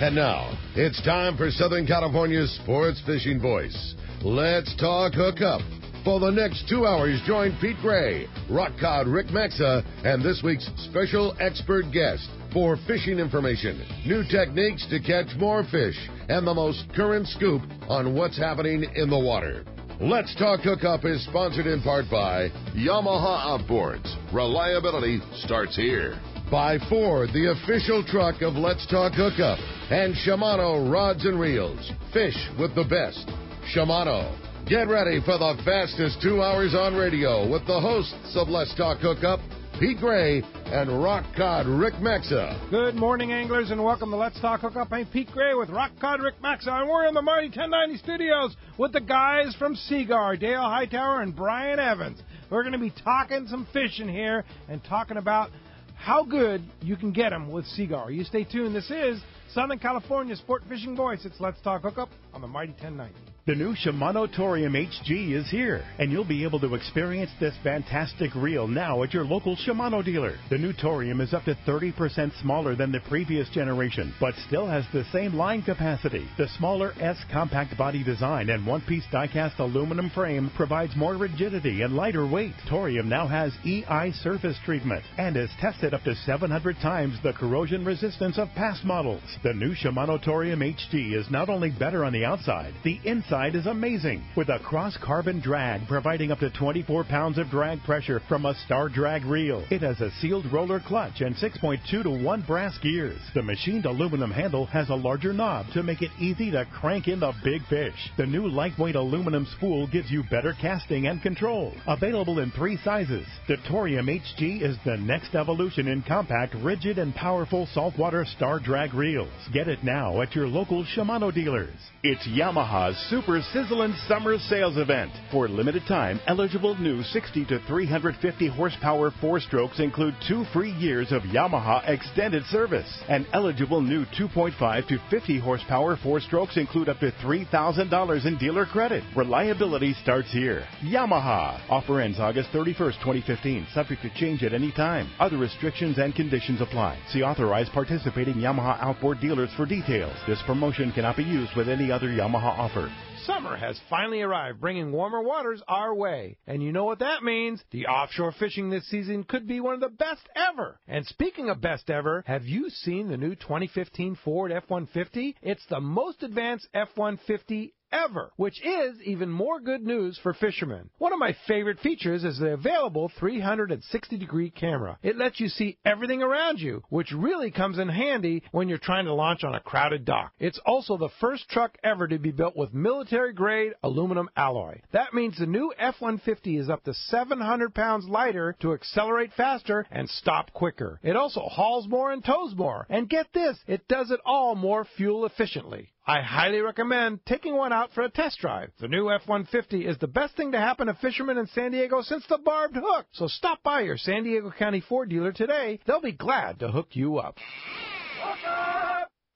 And now, it's time for Southern California's sports fishing voice. Let's talk hookup. For the next 2 hours, join Pete Gray, rock cod Rick Maxa, and this week's special expert guest for fishing information, new techniques to catch more fish, and the most current scoop on what's happening in the water. Let's Talk Hookup is sponsored in part by Yamaha Outboards. Reliability starts here. By Ford, the official truck of Let's Talk Hookup. And Shimano Rods and Reels. Fish with the best. Shimano. Get ready for the fastest 2 hours on radio with the hosts of Let's Talk Hookup, Pete Gray and Rock Cod Rick Maxa. Good morning, anglers, and welcome to Let's Talk Hookup. I'm Pete Gray with Rock Cod Rick Maxa, and we're in the Mighty 1090 studios with the guys from Seaguar, Dale Hightower and Brian Evans. We're going to be talking some fishing here and talking about how good you can get them with Seaguar. You stay tuned. This is Southern California's sport fishing voice. It's Let's Talk Hookup on the Mighty 1090. The new Shimano Torium HG is here, and you'll be able to experience this fantastic reel now at your local Shimano dealer. The new Torium is up to 30% smaller than the previous generation, but still has the same line capacity. The smaller S compact body design and one-piece die-cast aluminum frame provides more rigidity and lighter weight. Torium now has EI surface treatment and is tested up to 700 times the corrosion resistance of past models. The new Shimano Torium HG is not only better on the outside, the inside is amazing, with a cross-carbon drag providing up to 24 pounds of drag pressure from a Star Drag reel. It has a sealed roller clutch and 6.2 to 1 brass gears. The machined aluminum handle has a larger knob to make it easy to crank in the big fish. The new lightweight aluminum spool gives you better casting and control. Available in 3 sizes, the Torium HG is the next evolution in compact, rigid, and powerful saltwater Star Drag reels. Get it now at your local Shimano dealers. It's Yamaha's Super Sizzlin' Summer Sales Event. For limited time, eligible new 60 to 350 horsepower 4-strokes include 2 free years of Yamaha extended service. And eligible new 2.5 to 50 horsepower 4-strokes include up to $3,000 in dealer credit. Reliability starts here. Yamaha. Offer ends August 31st, 2015. Subject to change at any time. Other restrictions and conditions apply. See authorized participating Yamaha outboard dealers for details. This promotion cannot be used with any other Yamaha offer. Summer has finally arrived, bringing warmer waters our way. And you know what that means? The offshore fishing this season could be one of the best ever. And speaking of best ever, have you seen the new 2015 Ford F-150? It's the most advanced F-150 ever, which is even more good news for fishermen. One of my favorite features is the available 360-degree camera. It lets you see everything around you, which really comes in handy when you're trying to launch on a crowded dock. It's also the first truck ever to be built with military-grade aluminum alloy. That means the new F-150 is up to 700 pounds lighter to accelerate faster and stop quicker. It also hauls more and tows more. And get this, it does it all more fuel efficiently. I highly recommend taking one out for a test drive. The new F-150 is the best thing to happen to fishermen in San Diego since the barbed hook. So stop by your San Diego County Ford dealer today. They'll be glad to hook you up.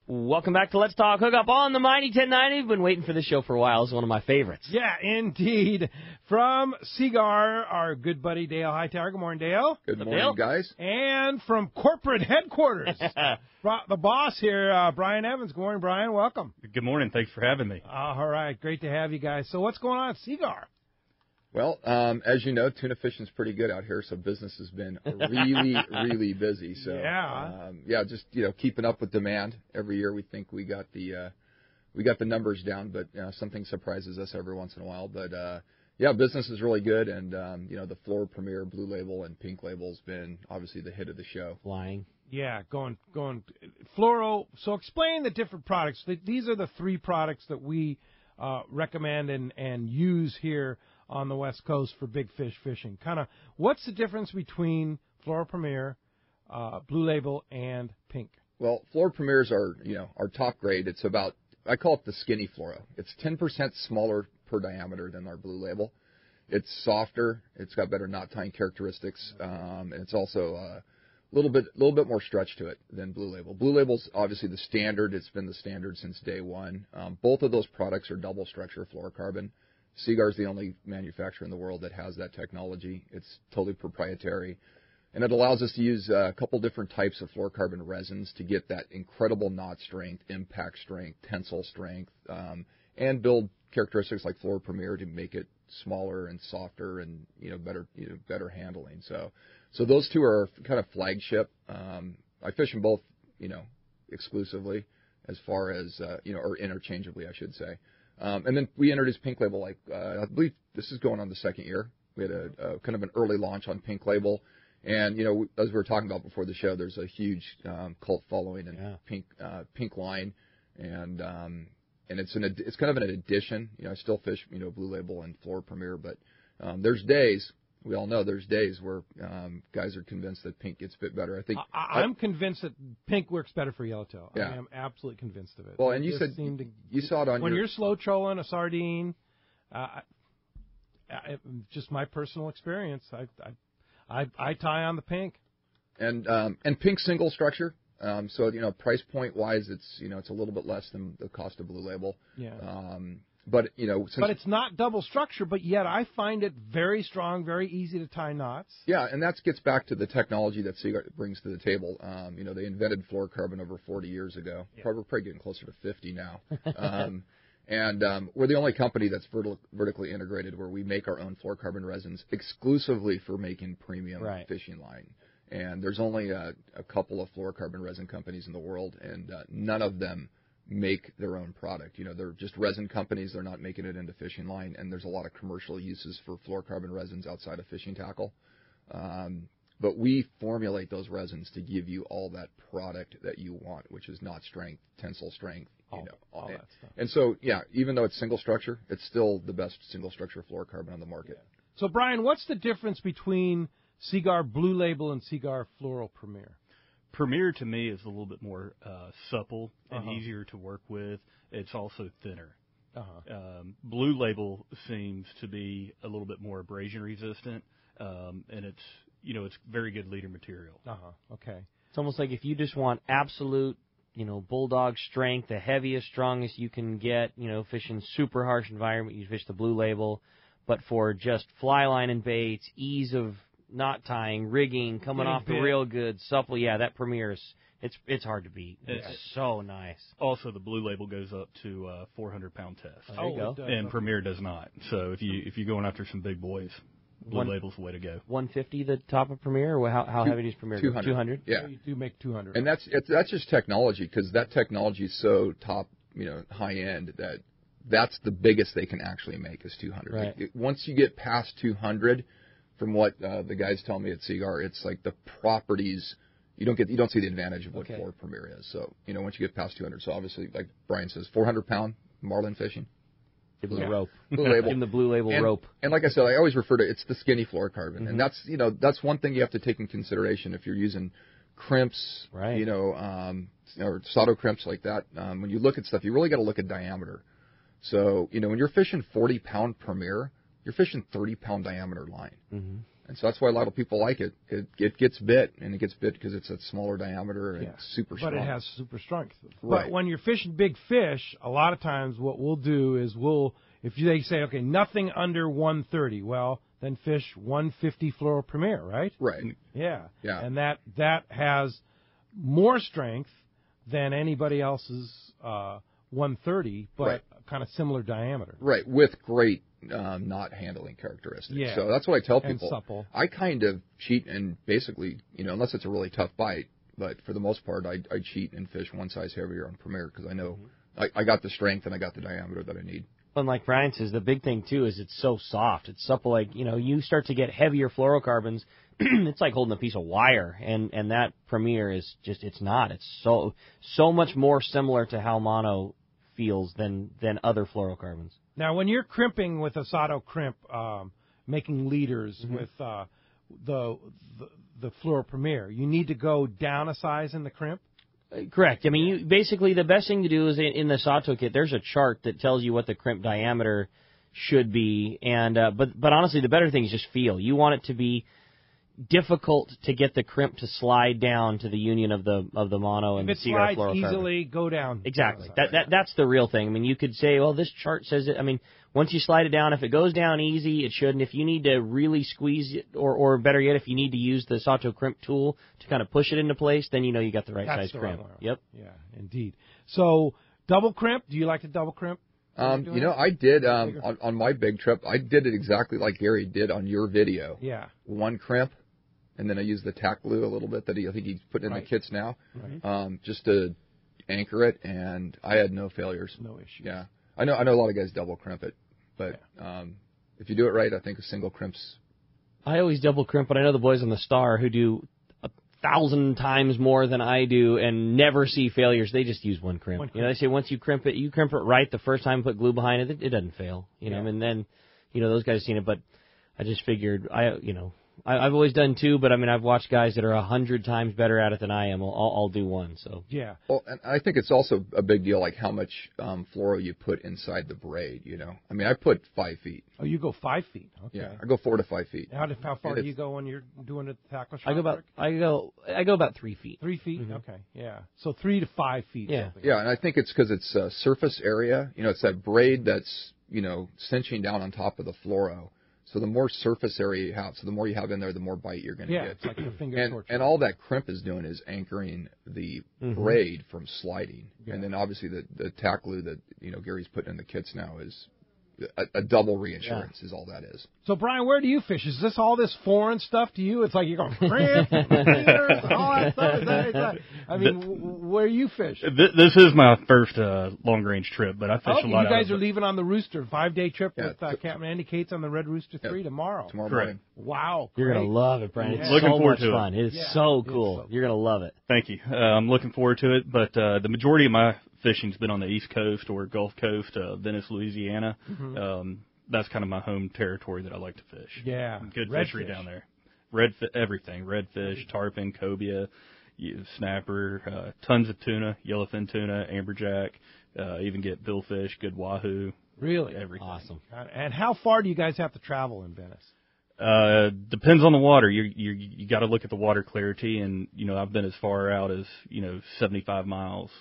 Welcome back to Let's Talk Hookup on the Mighty 1090. I've been waiting for this show for a while. It's one of my favorites. Yeah, indeed. From Seaguar, our good buddy Dale Hightower. Good morning, Dale. Good morning, Dale? guys. And from corporate headquarters, the boss here, Brian Evans. Good morning, Brian. Welcome. Good morning. Thanks for having me. All right. Great to have you guys. So what's going on at Seaguar? Well, as you know, tuna fishing's pretty good out here, so business has been really, really busy. So just keeping up with demand. Every year we think we got the numbers down, but something surprises us every once in a while. But business is really good, and the Flora Premier Blue Label and Pink Label's been obviously the hit of the show. Flying. Yeah, going fluoro. So explain the different products. These are the 3 products that we recommend and use here on the West Coast for big fish fishing. Kind of, what's the difference between Flora Premier, Blue Label, and Pink? Well, Flora Premiers are our top grade. It's about, I call it the skinny Flora. It's 10% smaller per diameter than our Blue Label. It's softer. It's got better knot tying characteristics, and it's also a little bit more stretch to it than Blue Label. Blue Label's obviously the standard. It's been the standard since day one. Both of those products are double structure fluorocarbon. Seaguar's the only manufacturer in the world that has that technology. It's totally proprietary. And it allows us to use a couple different types of fluorocarbon resins to get that incredible knot strength, impact strength, tensile strength, and build characteristics like Fluor Premier to make it smaller and softer and better handling. So those two are kind of flagship. I fish them both, exclusively, as far as or interchangeably, I should say. And then we introduced Pink Label. I believe this is going on the second year. We had a kind of an early launch on Pink Label. And, as we were talking about before the show, there's a huge cult following in Pink Line. And it's kind of an addition. I still fish, Blue Label and Fluor Premier, but there's days, we all know there's days where guys are convinced that Pink gets a bit better. I think I'm convinced that Pink works better for yellowtail. Yeah. I am absolutely convinced of it. Well, and you said you saw it on when you're slow trolling a sardine. Just my personal experience. I tie on the Pink. And Pink single structure. So price point wise, it's a little bit less than the cost of Blue Label. Yeah. But but it's not double structure. But yet I find it very strong, very easy to tie knots. Yeah, and that gets back to the technology that Seaguar brings to the table. They invented fluorocarbon over 40 years ago. Yeah. Probably getting closer to 50 now. And we're the only company that's vertically integrated where we make our own fluorocarbon resins exclusively for making premium fishing line. And there's only a couple of fluorocarbon resin companies in the world, and none of them make their own product. They're just resin companies. They're not making it into fishing line, and there's a lot of commercial uses for fluorocarbon resins outside of fishing tackle. But we formulate those resins to give you all that product that you want, which is knot strength, tensile strength, all that stuff. And so, even though it's single structure, it's still the best single structure fluorocarbon on the market. Yeah. So, Brian, what's the difference between Seaguar Blue Label and Seaguar Fluoro Premier? Premier, to me, is a little bit more supple and easier to work with. It's also thinner. Blue Label seems to be a little bit more abrasion resistant, and it's very good leader material. Okay. It's almost like if you just want absolute, bulldog strength, the heaviest, strongest you can get, fishing super harsh environment, you fish the Blue Label. But for just fly line and baits, ease of knot tying, rigging, coming off the reel good, supple, that Premier it's hard to beat. It's so nice. Also, the Blue Label goes up to 400-pound test. There you go. And Premier does not. So if you're going after some big boys, Blue Label's the way to go. 150 the top of Premier, or how heavy is Premier? 200. 200? Yeah. You do make 200. And that's just technology, because that technology is so top, high end that's the biggest they can actually make is 200. Right. Once you get past 200, from what the guys tell me at Seaguar, it's like the properties you don't see the advantage of what Fluor Premier is. So once you get past 200, so obviously like Brian says, 400-pound marlin fishing. Give him the rope. Blue Label. Give him the Blue Label rope. And like I said, I always refer to it's the skinny fluorocarbon, and that's one thing you have to take in consideration if you're using crimps, or Sato crimps like that. When you look at stuff, you really got to look at diameter. So when you're fishing 40-pound Premier, you're fishing 30-pound diameter line. Mm-hmm. And so that's why a lot of people like it. It gets bit, and it gets bit because it's a smaller diameter and super strong. But it has super strength. Right. But when you're fishing big fish, a lot of times what we'll do is if they say, okay, nothing under 130, well, then fish 150 Fluoro Premier, right? Right. Yeah. Yeah. And that has more strength than anybody else's 130, but kind of similar diameter. Right, with great knot handling characteristics. Yeah. So that's what I tell people. And supple. I kind of cheat and basically, unless it's a really tough bite, but for the most part, I cheat and fish one size heavier on Premier because I know I got the strength and I got the diameter that I need. And like Brian says, the big thing, too, is it's so soft. It's supple. Like, you start to get heavier fluorocarbons, it's like holding a piece of wire. And that Premier is just, it's not. It's so much more similar to how mono feels than other fluorocarbons. Now, when you're crimping with a Sato crimp, making leaders with the Fluoro Premier, you need to go down a size in the crimp? Correct. I mean, basically the best thing to do is in the Sato kit, there's a chart that tells you what the crimp diameter should be. And but honestly, the better thing is just feel. You want it to be, difficult to get the crimp to slide down to the union of the mono and the Seaguar fluorocarbon. If it slides easily, go down. Exactly. That's the real thing. I mean, you could say, well, this chart says it. I mean, once you slide it down, if it goes down easy, it should. And if you need to really squeeze it, or better yet, if you need to use the Sato crimp tool to kind of push it into place, then you know you got the right size crimp. Yep. Yeah, indeed. So double crimp. Do you like to double crimp? I did on my big trip. I did it exactly like Gary did on your video. Yeah. One crimp, and then I used the tack glue a little bit that I think he's putting in the kits now, just to anchor it, and I had no failures. No issues. Yeah. I know a lot of guys double crimp it, but if you do it right, I think a single crimp's. I always double crimp, but I know the boys on the Star who do 1,000 times more than I do and never see failures. They just use one crimp. You know, they say once you crimp it right the first time you put glue behind it, it doesn't fail. You know, and then, you know, those guys have seen it, but I just figured, I've always done two, but I mean, I've watched guys that are 100 times better at it than I am. I'll do one. So yeah. Well, and I think it's also a big deal, like how much fluoro you put inside the braid. You know, I mean, I put 5 feet. Oh, you go 5 feet. Okay. Yeah, I go 4 to 5 feet. How far do you go when you're doing the tackle shot? I go about 3 feet. 3 feet. Mm-hmm. Okay. Yeah. So 3 to 5 feet. Yeah. Yeah, and I think it's because it's surface area. You know, it's that braid that's cinching down on top of the fluoro. So the more surface area you have, so the more you have in there, the more bite you're going to get. It's like your finger torture. And all that crimp is doing is anchoring the braid from sliding. Yeah. And then obviously the tack glue that Gary's putting in the kits now is a double reinsurance is all that is. So Brian, where do you fish? Is this all this foreign stuff to you? It's like you're going crimp, meters, all that stuff. I mean, where you fish? This is my first long range trip, but I fish a lot. You guys are leaving on the Rooster 5-day trip with Captain Andy Cates on the Red Rooster 3 tomorrow. Tomorrow morning. Wow, you're gonna love it, Brian. It's looking so forward much to fun. It is so cool. You're gonna love it. Thank you. I'm looking forward to it, but the majority of my fishing's been on the East Coast or Gulf Coast, Venice, Louisiana. That's kind of my home territory that I like to fish. Yeah. Good Red fishery fish. down there. Everything. Redfish, tarpon, cobia, snapper, tons of tuna, yellowfin tuna, amberjack, even get billfish, good wahoo. Really? Everything. Awesome. And how far do you guys have to travel in Venice? Depends on the water. You got to look at the water clarity, and I've been as far out as 75 miles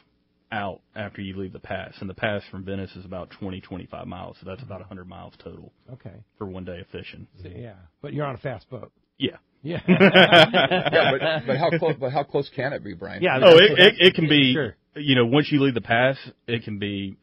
out after you leave the pass, and the pass from Venice is about 25 miles, so that's about 100 miles total. Okay. For one day of fishing. Yeah, but you're on a fast boat. Yeah. Yeah. but how close can it be, Brian? Yeah. It can be. Sure. Once you leave the pass, it can be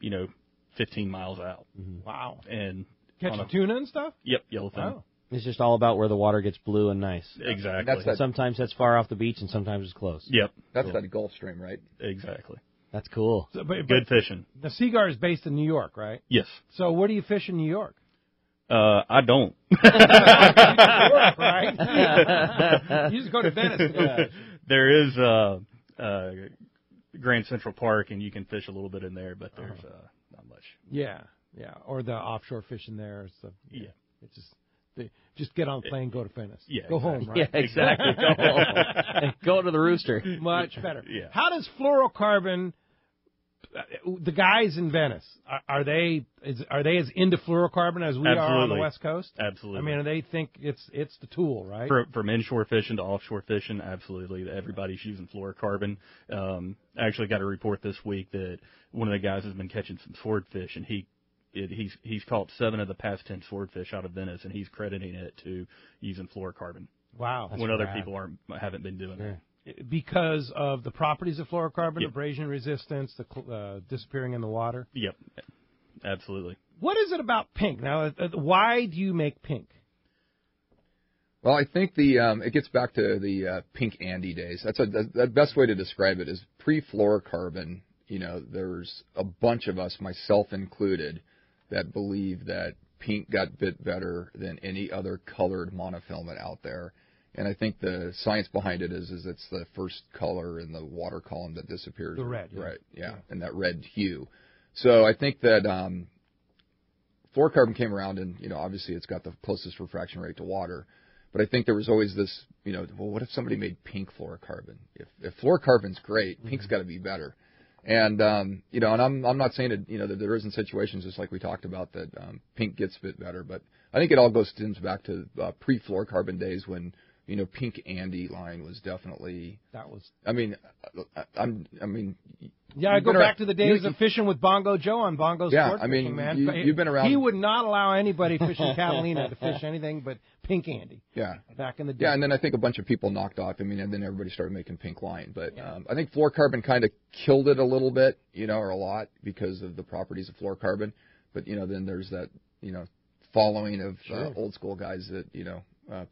15 miles out. Wow. And catching tuna and stuff. Yep, yellowfin. Oh. It's just all about where the water gets blue and nice. Exactly. Sometimes that's far off the beach, and sometimes it's close. Yep. That's that Gulf Stream, right? Exactly. That's cool. So, good fishing. The Seaguar is based in New York, right? Yes. So where do you fish in New York? I don't. Right? You just go to Venice to go fish. There is Grand Central Park, and you can fish a little bit in there, but there's not much. Yeah. Or the offshore fishing there. It's just get on the plane, go to Venice. Yeah, go home, right? Yeah, exactly. Go home. Go to the Rooster. Much better. Yeah. How does fluorocarbon? The guys in Venice, are they as into fluorocarbon as we are on the West Coast? Absolutely. I mean, they think it's the tool, right? From inshore fishing to offshore fishing, absolutely. Everybody's using fluorocarbon. I actually got a report this week that one of the guys has been catching some swordfish, and he's caught 7 of the past 10 swordfish out of Venice, and he's crediting it to using fluorocarbon. Wow. When other people haven't been doing that. Because of the properties of fluorocarbon, abrasion resistance, the disappearing in the water? Yep, absolutely. What is it about pink? Now, why do you make pink? Well, I think it gets back to the Pink Andy days. That's the best way to describe it is pre-fluorocarbon. There's a bunch of us, myself included, that believe that pink got bit better than any other colored monofilament out there. And I think the science behind it is it's the first color in the water column that disappears. The red. Right, yeah, and that red hue. So I think that fluorocarbon came around, and, obviously it's got the closest refraction rate to water. But I think there was always this, well, what if somebody made pink fluorocarbon? If fluorocarbon's great, pink's got to be better. And, and I'm not saying that, that there isn't situations just like we talked about that pink gets a bit better. But I think it all stems back to pre-fluorocarbon days when, Pink Andy line was definitely. That was. I mean. Yeah, I go back to the days of fishing with Bongo Joe on Bongo Sport Fishing, man. You've been around. He would not allow anybody fishing Catalina to fish anything but Pink Andy. Yeah. Back in the day. Yeah, and then I think a bunch of people knocked off. And then everybody started making pink line. But I think fluorocarbon kind of killed it a little bit, or a lot because of the properties of fluorocarbon. But, then there's that, following of old school guys that,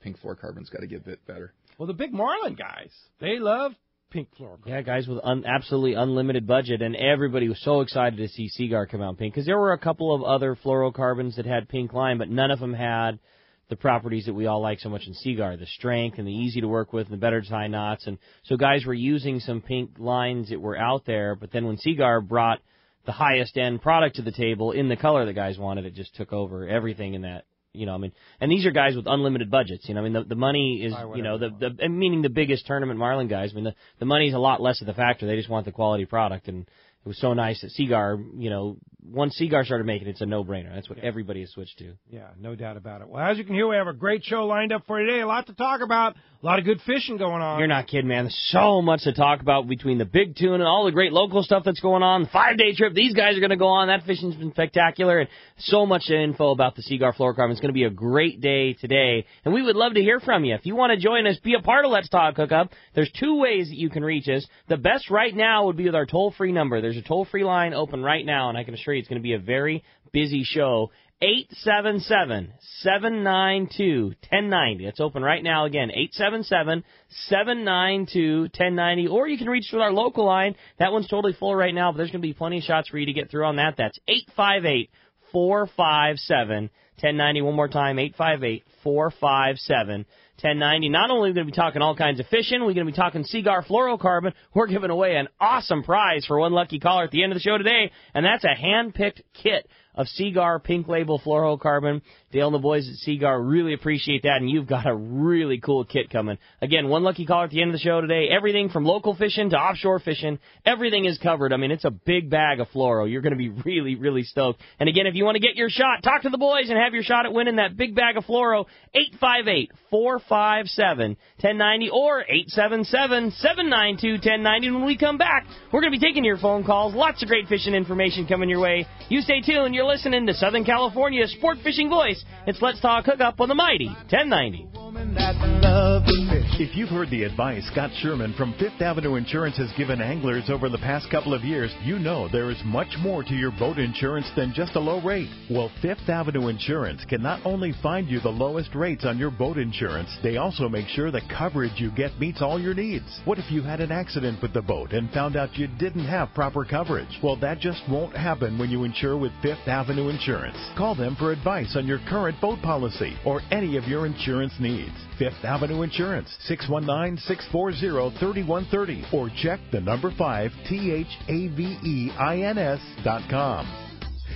pink fluorocarbon's got to get a bit better. Well, the big marlin guys, they love pink fluorocarbon. Yeah, guys with absolutely unlimited budget, and everybody was so excited to see Seaguar come out pink because there were a couple of other fluorocarbons that had pink line, but none of them had the properties that we all like so much in Seaguar, the strength and the easy to work with and the better to tie knots. And so guys were using some pink lines that were out there, but then when Seaguar brought the highest end product to the table in the color the guys wanted, it just took over everything in that. And these are guys with unlimited budgets. The money is, meaning the biggest tournament marlin guys. The money's a lot less of the factor. They just want the quality product, and it was so nice that Seaguar, once Seaguar started making it, it's a no-brainer. That's what everybody has switched to. Yeah, no doubt about it. Well, as you can hear, we have a great show lined up for today. A lot to talk about. A lot of good fishing going on. You're not kidding, man. There's so much to talk about between the big tune and all the great local stuff that's going on. The 5-day trip these guys are going to go on. That fishing's been spectacular. And so much info about the Seaguar fluorocarbon. It's going to be a great day today. And we would love to hear from you. If you want to join us, be a part of Let's Talk Hookup, there's 2 ways that you can reach us. The best right now would be with our toll-free number. There's a toll-free line open right now, and I can assure you it's going to be a very busy show. 877-792-1090. It's open right now again, 877-792-1090. Or you can reach with our local line. That one's totally full right now, but there's going to be plenty of shots for you to get through on that. That's 858-457-1090. One more time, 858-457-1090. Not only are we going to be talking all kinds of fishing, we're going to be talking Seaguar fluorocarbon. We're giving away an awesome prize for one lucky caller at the end of the show today, and that's a hand-picked kit of Seaguar Pink Label fluorocarbon. Dale and the boys at Seaguar really appreciate that, and you've got a really cool kit coming. Again, one lucky caller at the end of the show today. Everything from local fishing to offshore fishing, everything is covered. It's a big bag of fluoro. You're going to be really, really stoked. And again, if you want to get your shot, talk to the boys and have your shot at winning that big bag of fluoro, 858-457-1090 or 877-792-1090. When we come back, we're going to be taking your phone calls. Lots of great fishing information coming your way. You stay tuned. You're listening to Southern California's sport fishing voice. It's Let's Talk Hookup on the mighty 1090. If you've heard the advice Scott Sherman from Fifth Avenue Insurance has given anglers over the past couple of years, you know there is much more to your boat insurance than just a low rate. Well, Fifth Avenue Insurance can not only find you the lowest rates on your boat insurance, they also make sure the coverage you get meets all your needs. What if you had an accident with the boat and found out you didn't have proper coverage? Well, that just won't happen when you insure with Fifth Avenue Insurance. Call them for advice on your current boat policy or any of your insurance needs. Fifth Avenue Insurance, 619-640-3130, or check the number 5 THAVEINS.com.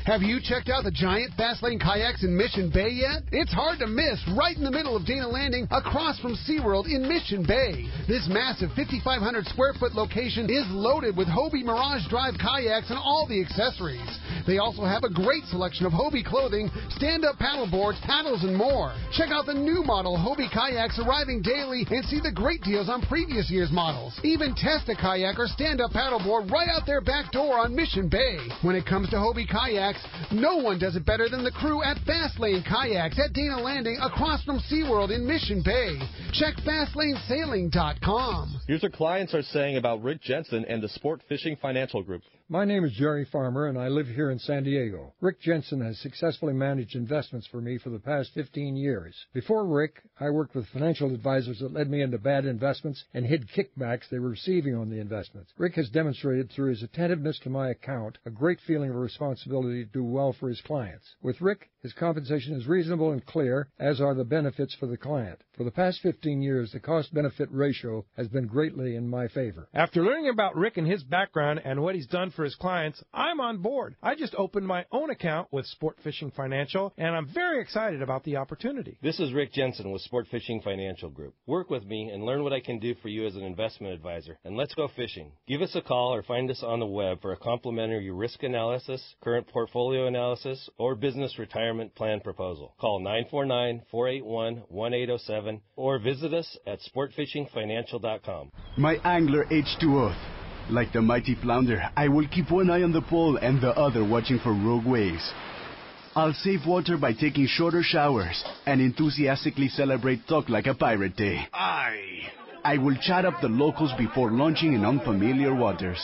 Have you checked out the giant Fast Lane kayaks in Mission Bay yet? It's hard to miss, right in the middle of Dana Landing, across from SeaWorld in Mission Bay. This massive 5,500 square foot location is loaded with Hobie Mirage Drive kayaks and all the accessories. They also have a great selection of Hobie clothing, stand-up paddle boards, paddles, and more. Check out the new model Hobie kayaks arriving daily and see the great deals on previous year's models. Even test a kayak or stand-up paddleboard right out their back door on Mission Bay. When it comes to Hobie kayaks, no one does it better than the crew at Fast Lane Kayaks at Dana Landing across from SeaWorld in Mission Bay. Check FastLaneSailing.com. Here's what clients are saying about Rick Jensen and the Sport Fishing Financial Group. My name is Jerry Farmer, and I live here in San Diego. Rick Jensen has successfully managed investments for me for the past 15 years. Before Rick, I worked with financial advisors that led me into bad investments and hid kickbacks they were receiving on the investments. Rick has demonstrated through his attentiveness to my account a great feeling of responsibility to do well for his clients. With Rick, his compensation is reasonable and clear, as are the benefits for the client. For the past 15 years, the cost-benefit ratio has been greatly in my favor. After learning about Rick and his background and what he's done for for his clients, I'm on board. I just opened my own account with Sport Fishing Financial, and I'm very excited about the opportunity. This is Rick Jensen with Sport Fishing Financial Group. Work with me and learn what I can do for you as an investment advisor, and let's go fishing. Give us a call or find us on the web for a complimentary risk analysis, current portfolio analysis, or business retirement plan proposal. Call 949-481-1807 or visit us at sportfishingfinancial.com. My angler H2O. Like the mighty flounder, I will keep one eye on the pole and the other watching for rogue waves. I'll save water by taking shorter showers and enthusiastically celebrate Talk Like a Pirate Day. I will chat up the locals before launching in unfamiliar waters.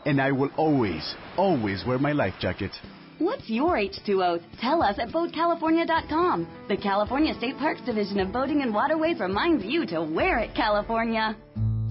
And I will always, always wear my life jacket. What's your H2O? Tell us at BoatCalifornia.com. The California State Parks Division of Boating and Waterways reminds you to wear it, California.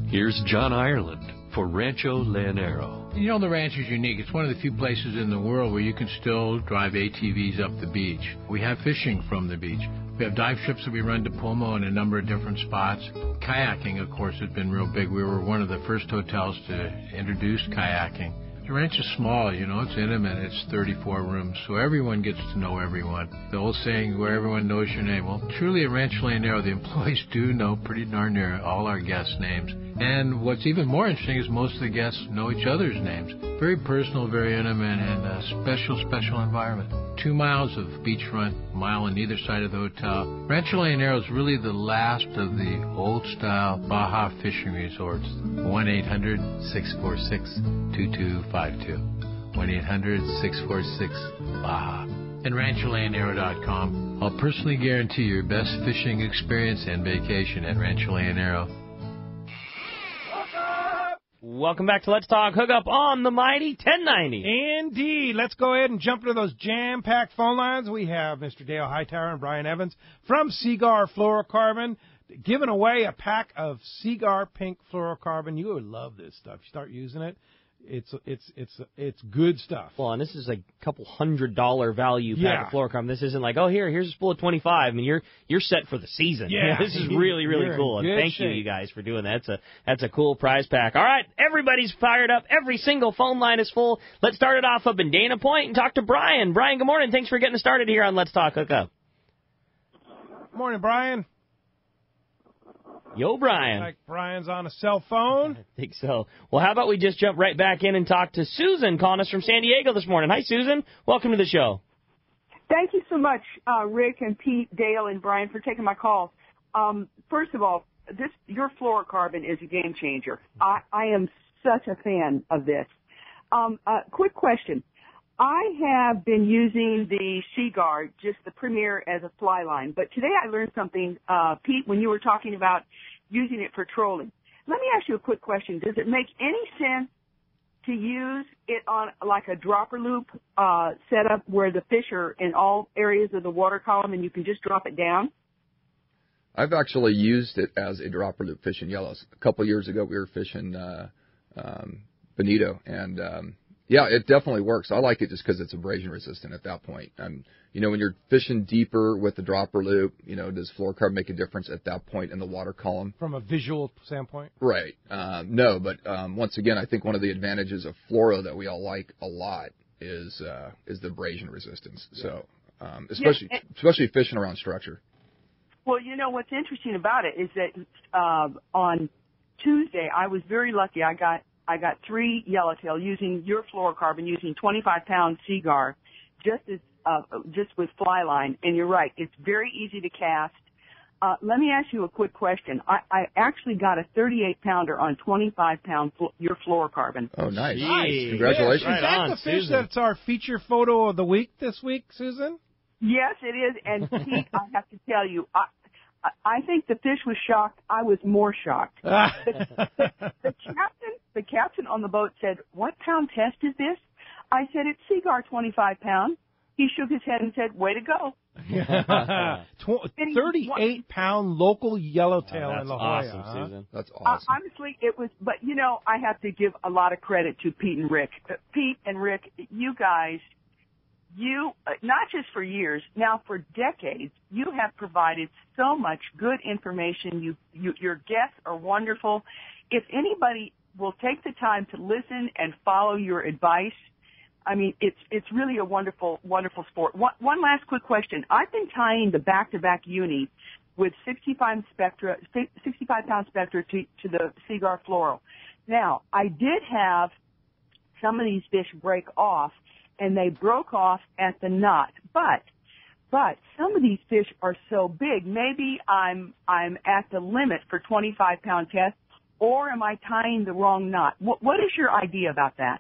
Here's John Ireland for Rancho Leonero. You know, the ranch is unique. It's one of the few places in the world where you can still drive ATVs up the beach. We have fishing from the beach. We have dive trips that we run to Pomo in a number of different spots. Kayaking, of course, has been real big. We were one of the first hotels to introduce kayaking. The ranch is small, you know, it's intimate. It's 34 rooms, so everyone gets to know everyone. The old saying, where everyone knows your name. Well, truly at Rancho Leonero, the employees do know pretty darn near all our guests' names. And what's even more interesting is most of the guests know each other's names. Very personal, very intimate, and a special, special environment. 2 miles of beachfront, a mile on either side of the hotel. Rancho Leonero is really the last of the old-style Baja fishing resorts. 1-800-646-2252. 1-800-646-BAJA. And RanchoLeonero.com. I'll personally guarantee your best fishing experience and vacation at Rancho Leonero. Welcome back to Let's Talk Hookup on the Mighty 1090. Indeed. Let's go ahead and jump into those jam-packed phone lines. We have Mr. Dale Hightower and Brian Evans from Seaguar Fluorocarbon giving away a pack of Seaguar Pink Fluorocarbon. You would love this stuff. You start using it. It's good stuff. Well, and this is a couple $100 value pack of fluorocarbon. This isn't like, oh, here's a spool of 25. I mean, you're set for the season. Yeah, this is really, really cool. And thank you guys for doing that. That's a cool prize pack. All right, everybody's fired up. Every single phone line is full. Let's start it off up in Dana Point and talk to Brian. Brian, good morning. Thanks for getting us started here on Let's Talk Hookup. Morning, Brian. Yo, Brian. Like Brian's on a cell phone? I think so. Well, how about we just jump right back in and talk to Susan calling us from San Diego this morning. Hi, Susan. Welcome to the show. Thank you so much, Rick and Pete, Dale, and Brian, for taking my call. First of all, your fluorocarbon is a game changer. I am such a fan of this. Quick question. I have been using the Seaguar, just the Premier, as a fly line. But today I learned something, Pete, when you were talking about using it for trolling. Let me ask you a quick question. Does it make any sense to use it on like a dropper loop setup where the fish are in all areas of the water column and you can just drop it down? I've actually used it as a dropper loop fishing yellows. A couple of years ago we were fishing Bonito, and yeah, it definitely works. I like it just because it's abrasion resistant at that point. You know, when you're fishing deeper with the dropper loop, you know, does fluorocarbon make a difference at that point in the water column? From a visual standpoint? Right. No, but once again, I think one of the advantages of fluoro that we all like a lot is the abrasion resistance. So, especially fishing around structure. Well, you know, what's interesting about it is that on Tuesday, I was very lucky. I got 3 yellowtail using your fluorocarbon, using 25-pound Seaguar, just with fly line. And you're right, it's very easy to cast. Let me ask you a quick question. I actually got a 38-pounder on 25-pound your fluorocarbon. Oh, nice. Nice. Congratulations. Is that the fish that's our feature photo of the week this week, Susan? Yes, it is. And Pete, I have to tell you, I think the fish was shocked. I was more shocked. The captain on the boat said, "What pound test is this?" I said, "It's Seaguar 25-pound." He shook his head and said, "Way to go." 38-pound local yellowtail in La Jolla. Awesome, Susan. That's awesome. Honestly, it was, but you know, I have to give a lot of credit to Pete and Rick. Pete and Rick, you guys, not just for years, now for decades, you have provided so much good information. Your guests are wonderful. If anybody will take the time to listen and follow your advice, I mean, it's really a wonderful, wonderful sport. One last quick question. I've been tying the back-to-back uni with 65-pound Spectra to the Seaguar Floral. Now, I did have some of these fish break off, and they broke off at the knot. But some of these fish are so big, maybe I'm at the limit for 25-pound tests, or am I tying the wrong knot? What is your idea about that?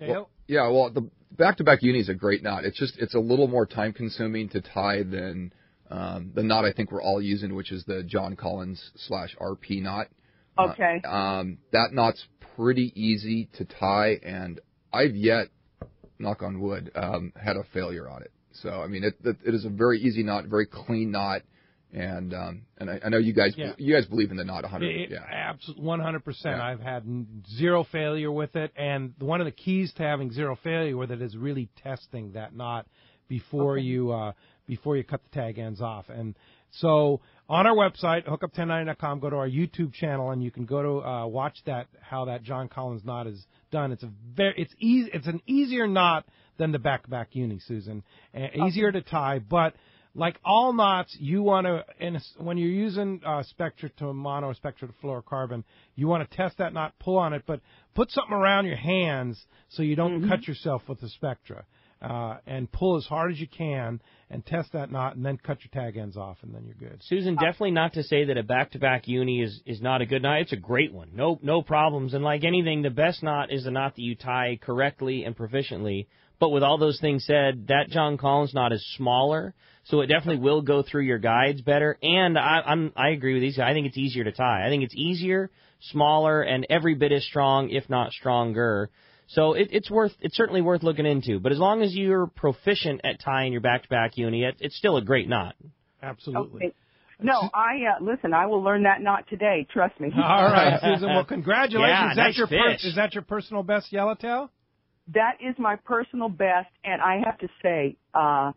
Well, the back-to-back uni is a great knot. It's a little more time-consuming to tie than the knot I think we're all using, which is the John Collins /RP knot. Okay. That knot's pretty easy to tie, and I've yet, knock on wood, had a failure on it. So, I mean, it is a very easy knot, very clean knot, and I know you guys believe in the knot 100%. Absolutely, 100%. Yeah. I've had zero failure with it, and one of the keys to having zero failure with it is really testing that knot before you cut the tag ends off. And so on our website, hookup1090.com, go to our YouTube channel, and you can go to watch how that John Collins knot is done. It's an easier knot than the back-to-back uni, Susan. Easier to tie, but like all knots, you want to, when you're using Spectra to mono or Spectra to fluorocarbon, you want to test that knot, pull on it, but put something around your hands so you don't cut yourself with the Spectra. And pull as hard as you can and test that knot, and then cut your tag ends off, and then you're good. Susan, definitely not to say that a back-to-back uni is not a good knot. It's a great one. No problems. And like anything, the best knot is the knot that you tie correctly and proficiently. But with all those things said, that John Collins knot is smaller, so it definitely will go through your guides better. And I agree with these guys. I think it's easier to tie. I think it's easier, smaller, and every bit as strong, if not stronger. So it's certainly worth looking into. But as long as you're proficient at tying your back-to-back uni, it's still a great knot. Absolutely. Okay. No, listen, I will learn that knot today. Trust me. All right, Susan. Well, congratulations. Yeah, Is that your personal best yellowtail? That is my personal best, and I have to say, I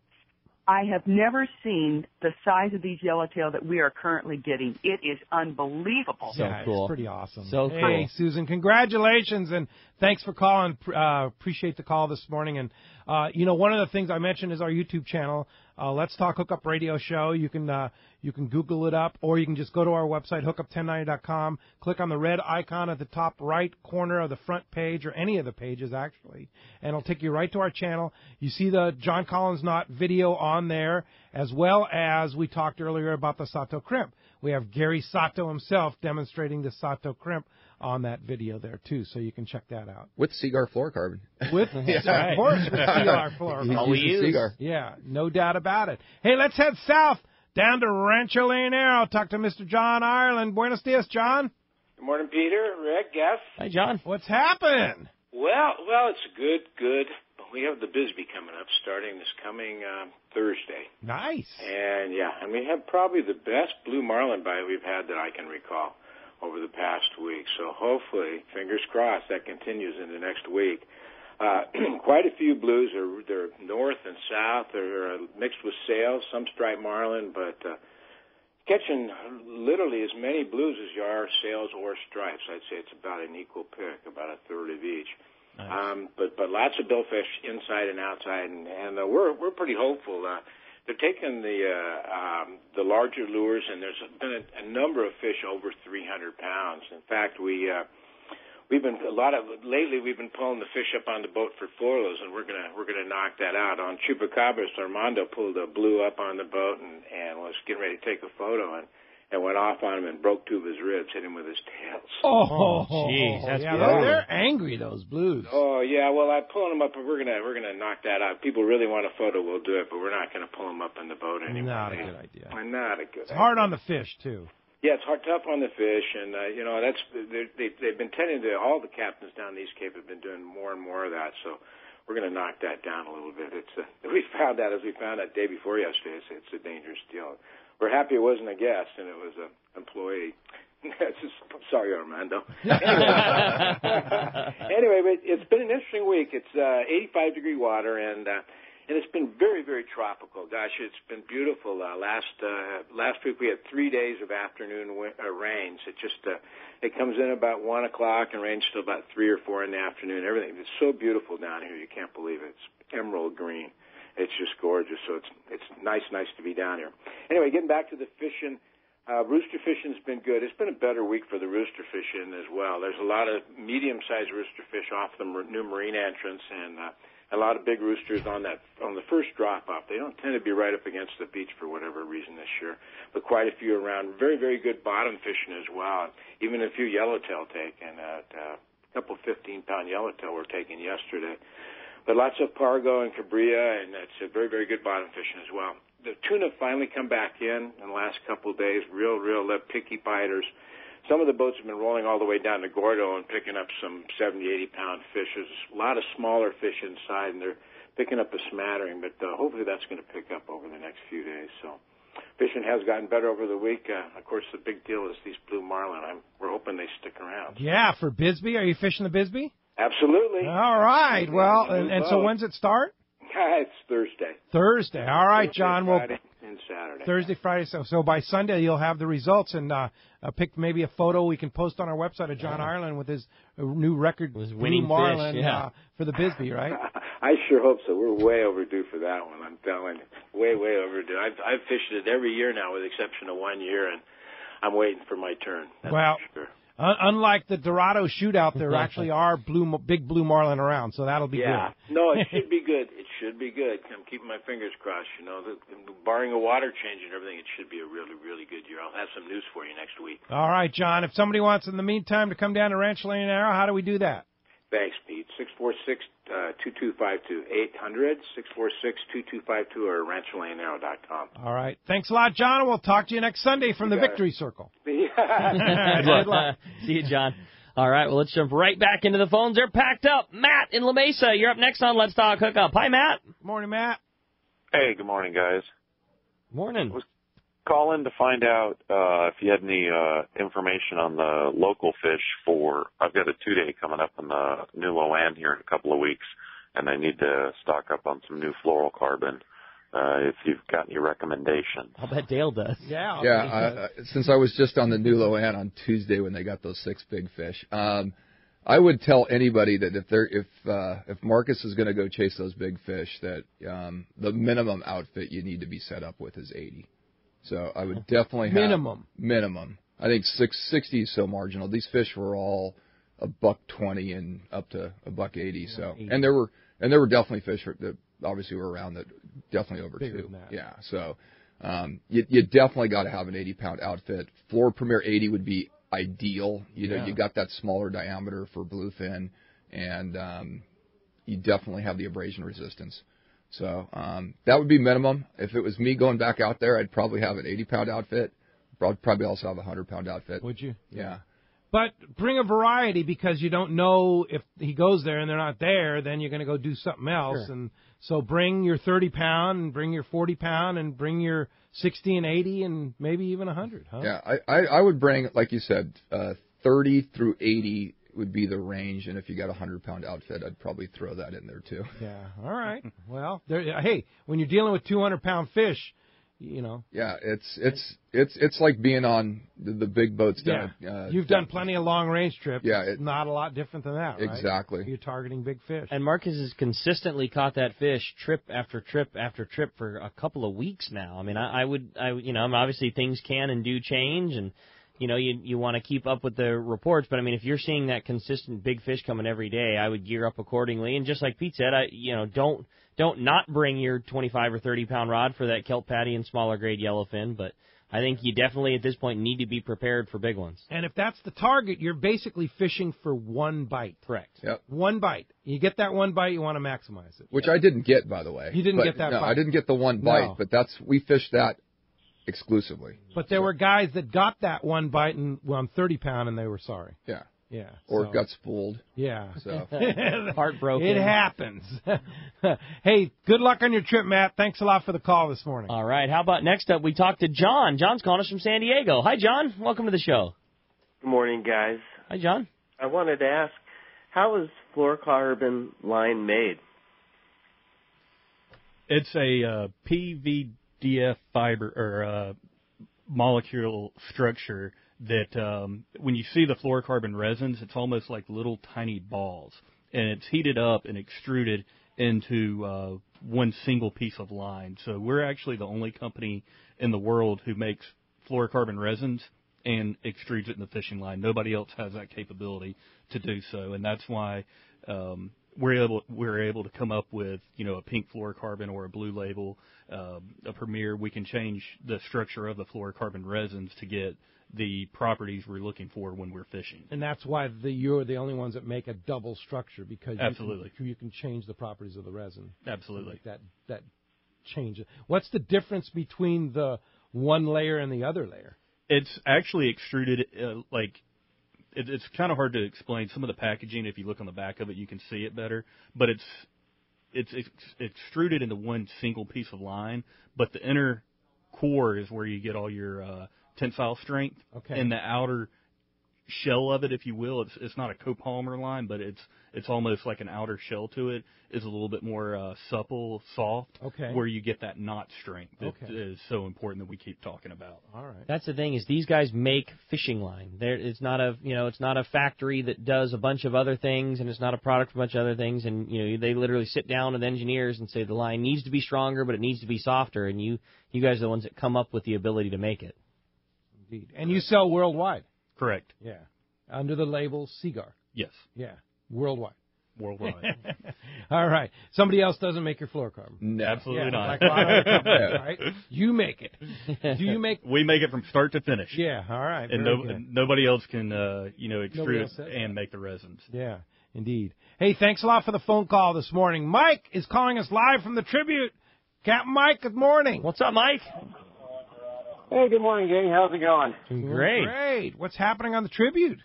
have never seen the size of these yellowtail that we are currently getting. It is unbelievable. So cool. It's pretty awesome. So cool. Hey, Susan, congratulations, and thanks for calling. Appreciate the call this morning. And, one of the things I mentioned is our YouTube channel. Let's Talk Hookup Radio Show. You can Google it up, or you can just go to our website, hookup1090.com, click on the red icon at the top right corner of the front page, or any of the pages, actually, and it'll take you right to our channel. You see the John Collins knot video on there, as well as we talked earlier about the Sato crimp. We have Gary Sato himself demonstrating the Sato crimp on that video there, too, so you can check that out. With Seaguar fluorocarbon. Of course, with Seaguar fluorocarbon. All we use. Seaguar. Yeah, no doubt about it. Hey, let's head south down to Rancho Leonero. Talk to Mr. John Ireland. Buenos dias, John. Good morning, Peter, Rick, Guess. Hi, John. What's happened? Well, it's good. We have the Bisbee coming up, starting this coming Thursday. Nice. And, we have probably the best blue marlin bite we've had that I can recall over the past week. So hopefully, fingers crossed, that continues into next week. Quite a few blues. They're north and south. They're mixed with sails, some striped marlin, but catching literally as many blues as you are sails or stripes. I'd say it's about an equal pick, about a third of each. Nice. But lots of billfish inside and outside, and we're pretty hopeful. They're taking the larger lures, and there's been a number of fish over 300 pounds. In fact, we've been pulling the fish up on the boat for fluoros, and we're gonna knock that out. On Chupacabras, Armando pulled a blue up on the boat and was getting ready to take a photo and went off on him and broke two of his ribs, hit him with his tails. Oh, jeez, that's they're angry, those blues. Oh yeah, well I'm pulling them up, and we're gonna knock that out. People really want a photo, we'll do it, but we're not gonna pull them up on the boat anymore. Not a good idea. Not a good. It's hard on the fish too. Yeah, it's tough on the fish, and they've been tending to, all the captains down the East Cape have been doing more and more of that. So we're going to knock that down a little bit. We found out day before yesterday. It's a dangerous deal. We're happy it wasn't a guest and it was an employee. Sorry, Armando. Anyway, but it's been an interesting week. It's 85-degree water, and And it's been very, very tropical. Gosh, it's been beautiful. Last week we had 3 days of afternoon rains. It comes in about 1 o'clock and rains till about 3 or 4 in the afternoon. Everything is so beautiful down here. You can't believe it. It's emerald green. It's just gorgeous. So it's nice to be down here. Anyway, getting back to the fishing. Rooster fishing's been good. It's been a better week for the rooster fishing as well. There's a lot of medium-sized rooster fish off the new marine entrance, and a lot of big roosters on the first drop-off. They don't tend to be right up against the beach for whatever reason this year, but quite a few around. Very, very good bottom fishing as well. Even a few yellowtail taken. A couple 15-pound yellowtail were taken yesterday. But lots of pargo and cabria, and it's a very, very good bottom fishing as well. The tuna finally come back in the last couple of days, real picky biters. Some of the boats have been rolling all the way down to Gordo and picking up some 70, 80-pound fish. There's a lot of smaller fish inside, and they're picking up a smattering, but hopefully that's going to pick up over the next few days. So fishing has gotten better over the week. Of course, the big deal is these blue marlin. We're hoping they stick around. Yeah, for Bisbee. Are you fishing the Bisbee? Absolutely. All right. Well, and so when's it start? It's Thursday. Thursday. All right, John. Friday and Saturday. Thursday, Friday. So by Sunday you'll have the results, and pick maybe a photo we can post on our website of John Ireland with his new record, winning marlin, fish, for the Bisbee, right? I sure hope so. We're way overdue for that one. I'm telling you, way overdue. I've fished it every year now, with the exception of 1 year, and I'm waiting for my turn. That's for sure. Unlike the Dorado shootout, there actually are big blue marlin around, so that'll be good. No, it should be good. It should be good. I'm keeping my fingers crossed. Barring a water change and everything, it should be a really, really good year. I'll have some news for you next week. All right, John. If somebody wants in the meantime to come down to Rancho Lane Arrow, how do we do that? Thanks, Pete. 646-2252. 800-646-2252 or rancholanearrow.com. All right. Thanks a lot, John, and we'll talk to you next Sunday from the Victory Circle. Good luck. See you, John. All right, well, let's jump right back into the phones. They're packed up. Matt in La Mesa, you're up next on Let's Talk Hookup. Hi, Matt. Morning, Matt. Hey, good morning, guys. Morning. Calling to find out if you had any information on the local fish for, I've got a 2-day coming up in the new Loan here in a couple of weeks, and I need to stock up on some new fluorocarbon. If you've got any recommendations. I'll bet Dale does. Yeah, since I was just on the new Loan on Tuesday when they got those 6 big fish, I would tell anybody that if Marcus is going to go chase those big fish, that the minimum outfit you need to be set up with is 80. So I would definitely have minimum. I think 660 is so marginal. These fish were all $120 and up to $180. So and there were definitely fish that obviously were around that definitely over bigger 2. Than that. Yeah. So you definitely got to have an 80-pound outfit. Floor Premier 80 would be ideal. You got that smaller diameter for bluefin, and you definitely have the abrasion resistance. So that would be minimum. If it was me going back out there, I'd probably have an 80-pound outfit. Probably also have a 100-pound outfit. Would you? Yeah. But bring a variety, because you don't know if he goes there and they're not there, then you're going to go do something else. Sure. And so bring your 30-pound and bring your 40-pound and bring your 60 and 80 and maybe even 100. Huh? Yeah, I would bring, like you said, 30 through 80 would be the range, and if you got a 100-pound outfit, I'd probably throw that in there too. Yeah. All right. Well, hey, when you're dealing with 200-pound fish, Yeah, it's like being on the big boats down. Yeah. You've done plenty of long-range trips. Yeah, it's not a lot different than that, right? Exactly. You're targeting big fish. And Marcus has consistently caught that fish trip after trip after trip for a couple of weeks now. I mean, I would, obviously things can and do change, and you want to keep up with the reports, but I mean, if you're seeing that consistent big fish coming every day, I would gear up accordingly. And just like Pete said, don't not bring your 25 or 30-pound rod for that kelp patty and smaller grade yellowfin, but I think you definitely at this point need to be prepared for big ones. And if that's the target, you're basically fishing for one bite. Correct. Yep. One bite. You get that one bite, you want to maximize it. Which I didn't get, by the way. You didn't get that bite? No, I didn't get the one bite, but we fished that exclusively. But there were guys that got that one bite on 30-pound, and they were sorry. Yeah. Yeah. Or got spooled. Yeah. So heartbroken. It happens. Hey, good luck on your trip, Matt. Thanks a lot for the call this morning. All right. How about next up, we talk to John. John's calling us from San Diego. Hi, John. Welcome to the show. Good morning, guys. Hi, John. I wanted to ask, how is fluorocarbon line made? It's a PVDF fiber or molecule structure that when you see the fluorocarbon resins, it's almost like little tiny balls, and it's heated up and extruded into one single piece of line. So we're actually the only company in the world who makes fluorocarbon resins and extrudes it in the fishing line. Nobody else has that capability to do so, and that's why we're able to come up with, a pink fluorocarbon or a blue label, a Premier. We can change the structure of the fluorocarbon resins to get the properties we're looking for when we're fishing. And that's why you're the only ones that make a double structure, because Absolutely. You can change the properties of the resin. Absolutely. That changes. What's the difference between the one layer and the other layer? It's actually extruded it's kind of hard to explain. Some of the packaging, if you look on the back of it, you can see it better. But it's extruded into one single piece of line, but the inner core is where you get all your tensile strength. Okay. And the outer shell of it, if you will, it's not a copolymer line, but it's almost like an outer shell to it, is a little bit more supple, soft, okay, where you get that knot strength that is so important that we keep talking about. All right. That's the thing, is these guys make fishing line. It's not a factory that does a bunch of other things, and it's not a product for a bunch of other things, and they literally sit down with engineers and say the line needs to be stronger, but it needs to be softer, and you guys are the ones that come up with the ability to make it. Indeed. And you sell worldwide. Correct. Yeah. Under the label Seaguar. Yes. Yeah. Worldwide. Worldwide. All right. Somebody else doesn't make your fluorocarbon. No, absolutely not. Like a lot of other companies, right? You make it. Do you make? We make it from start to finish. Yeah. All right. And nobody else can, extrude it and make the resins. Yeah. Indeed. Hey, thanks a lot for the phone call this morning. Mike is calling us live from the Tribute. Captain Mike, good morning. What's up, Mike? Hey, good morning, gang. How's it going? Great. Great. What's happening on the Tribute?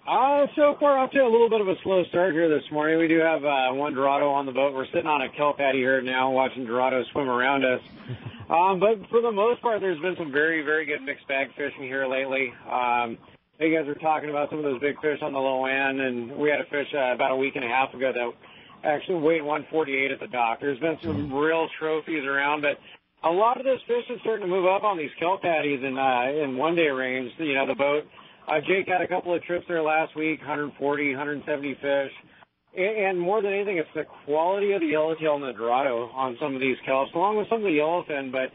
So far off to a little bit of a slow start here this morning. We do have one Dorado on the boat. We're sitting on a kelp patty here now watching Dorado swim around us. But for the most part, there's been some very, very good mixed bag fishing here lately. You guys were talking about some of those big fish on the low end, and we had a fish about a week and a half ago that actually weighed 148 at the dock. There's been some real trophies around, but a lot of this fish is starting to move up on these kelp patties in one-day range. The boat. Jake had a couple of trips there last week, 140, 170 fish. And more than anything, it's the quality of the yellowtail and the Dorado on some of these kelps, along with some of the yellowfin. But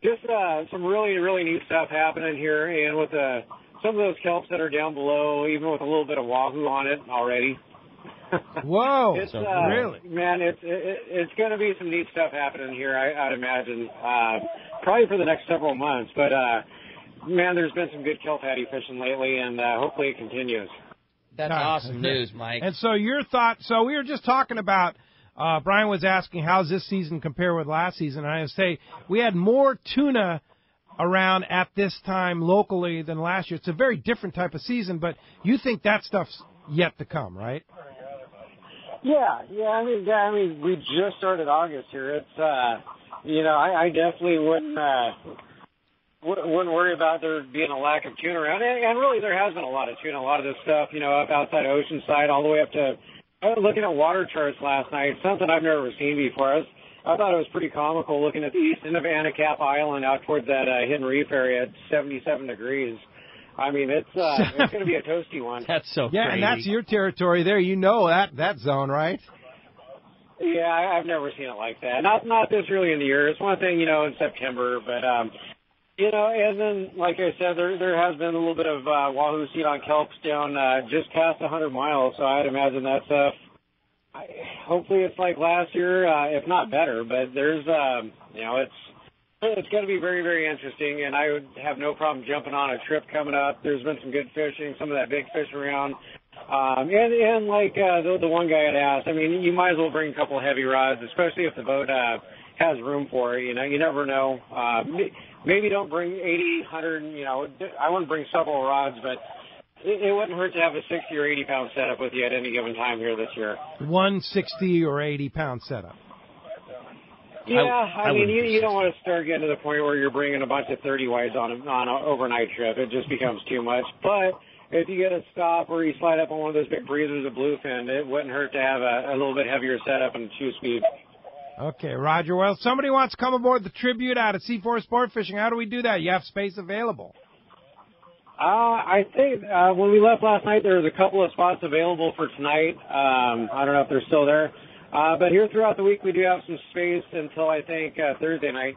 just some really, really neat stuff happening here. And with some of those kelps that are down below, even with a little bit of wahoo on it already. Whoa! It's really, man, it's going to be some neat stuff happening here. I'd imagine, probably for the next several months. But man, there's been some good kelp patty fishing lately, and hopefully it continues. That's awesome news, Mike. And so your thought? So we were just talking about. Brian was asking how's this season compare with last season, and I say we had more tuna around at this time locally than last year. It's a very different type of season, but you think that stuff's yet to come, right? Yeah. I mean, we just started August here. It's, I definitely wouldn't worry about there being a lack of tuna around. And really, there has been a lot of tuna. A lot of this stuff, up outside Oceanside, all the way up to. I was looking at water charts last night. Something I've never seen before. I thought it was pretty comical looking at the east end of Anacap Island out towards that hidden reef area at 77 degrees. I mean, it's going to be a toasty one. That's so yeah, crazy. And that's your territory there. That zone, right? Yeah, I've never seen it like that. Not this early in the year. It's one thing, in September, but and then like I said, there has been a little bit of wahoo seed on kelps down just past 100 miles. So I'd imagine that stuff. Hopefully, it's like last year, if not better. But there's, it's going to be very, very interesting, and I would have no problem jumping on a trip coming up. There's been some good fishing, some of that big fish around. And like the one guy had asked, I mean, you might as well bring a couple of heavy rods, especially if the boat has room for it. You never know. Maybe don't bring 80, 100, I wouldn't bring several rods, but it wouldn't hurt to have a 60 or 80 pound setup with you at any given time here this year. 160 or 80 pound setup. Yeah, I mean, you don't want to start getting to the point where you're bringing a bunch of 30 wides on an overnight trip. It just becomes too much. But if you get a stop or you slide up on one of those big breezers of bluefin, it wouldn't hurt to have a little bit heavier setup and 2-speed. Okay, Roger. Well, somebody wants to come aboard the Tribute out at C4 Sport Fishing. How do we do that? You have space available. I think when we left last night, there was a couple of spots available for tonight. I don't know if they're still there. But here throughout the week, we do have some space until, I think, Thursday night.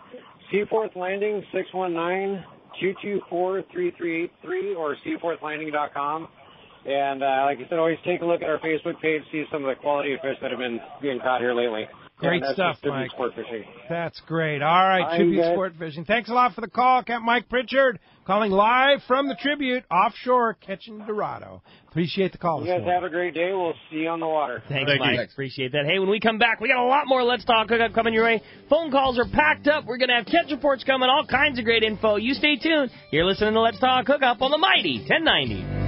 Seaforth Landing, 619-224-3383 or seaforthlanding.com. And like I said, always take a look at our Facebook page, see some of the quality of fish that have been being caught here lately. Great stuff, Mike. Sport Fishing. That's great. All right, Tribute Sport Fishing. Thanks a lot for the call. Captain Mike Pritchard calling live from the Tribute offshore catching Dorado. Appreciate the call. You guys have a great day. We'll see you on the water. Thanks, Mike. Thanks. Appreciate that. Hey, when we come back, we got a lot more Let's Talk Hookup coming your way. Phone calls are packed up. We're going to have catch reports coming, all kinds of great info. You stay tuned. You're listening to Let's Talk Hookup on the mighty 1090.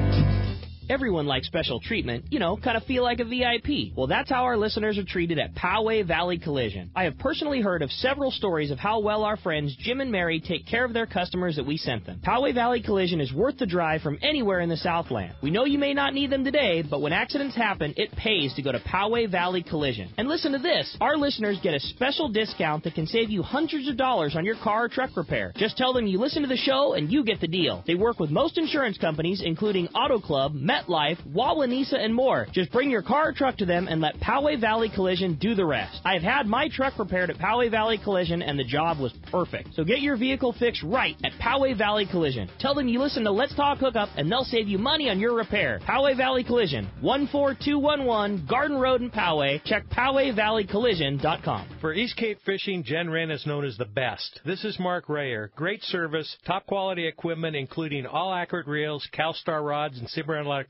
Everyone likes special treatment, kind of feel like a VIP. Well, that's how our listeners are treated at Poway Valley Collision. I have personally heard of several stories of how well our friends Jim and Mary take care of their customers that we sent them. Poway Valley Collision is worth the drive from anywhere in the Southland. We know you may not need them today, but when accidents happen, it pays to go to Poway Valley Collision. And listen to this. Our listeners get a special discount that can save you hundreds of dollars on your car or truck repair. Just tell them you listen to the show and you get the deal. They work with most insurance companies, including Auto Club, MetLife, Wawanesa, and more. Just bring your car or truck to them and let Poway Valley Collision do the rest. I have had my truck repaired at Poway Valley Collision, and the job was perfect. So get your vehicle fixed right at Poway Valley Collision. Tell them you listen to Let's Talk Hookup, and they'll save you money on your repair. Poway Valley Collision, 14211 Garden Road in Poway. Check PowayValleyCollision.com. For East Cape fishing, Jen Wren is known as the best. This is Mark Rayer. Great service, top quality equipment, including all accurate reels, CalStar rods, and Seaguar electronics,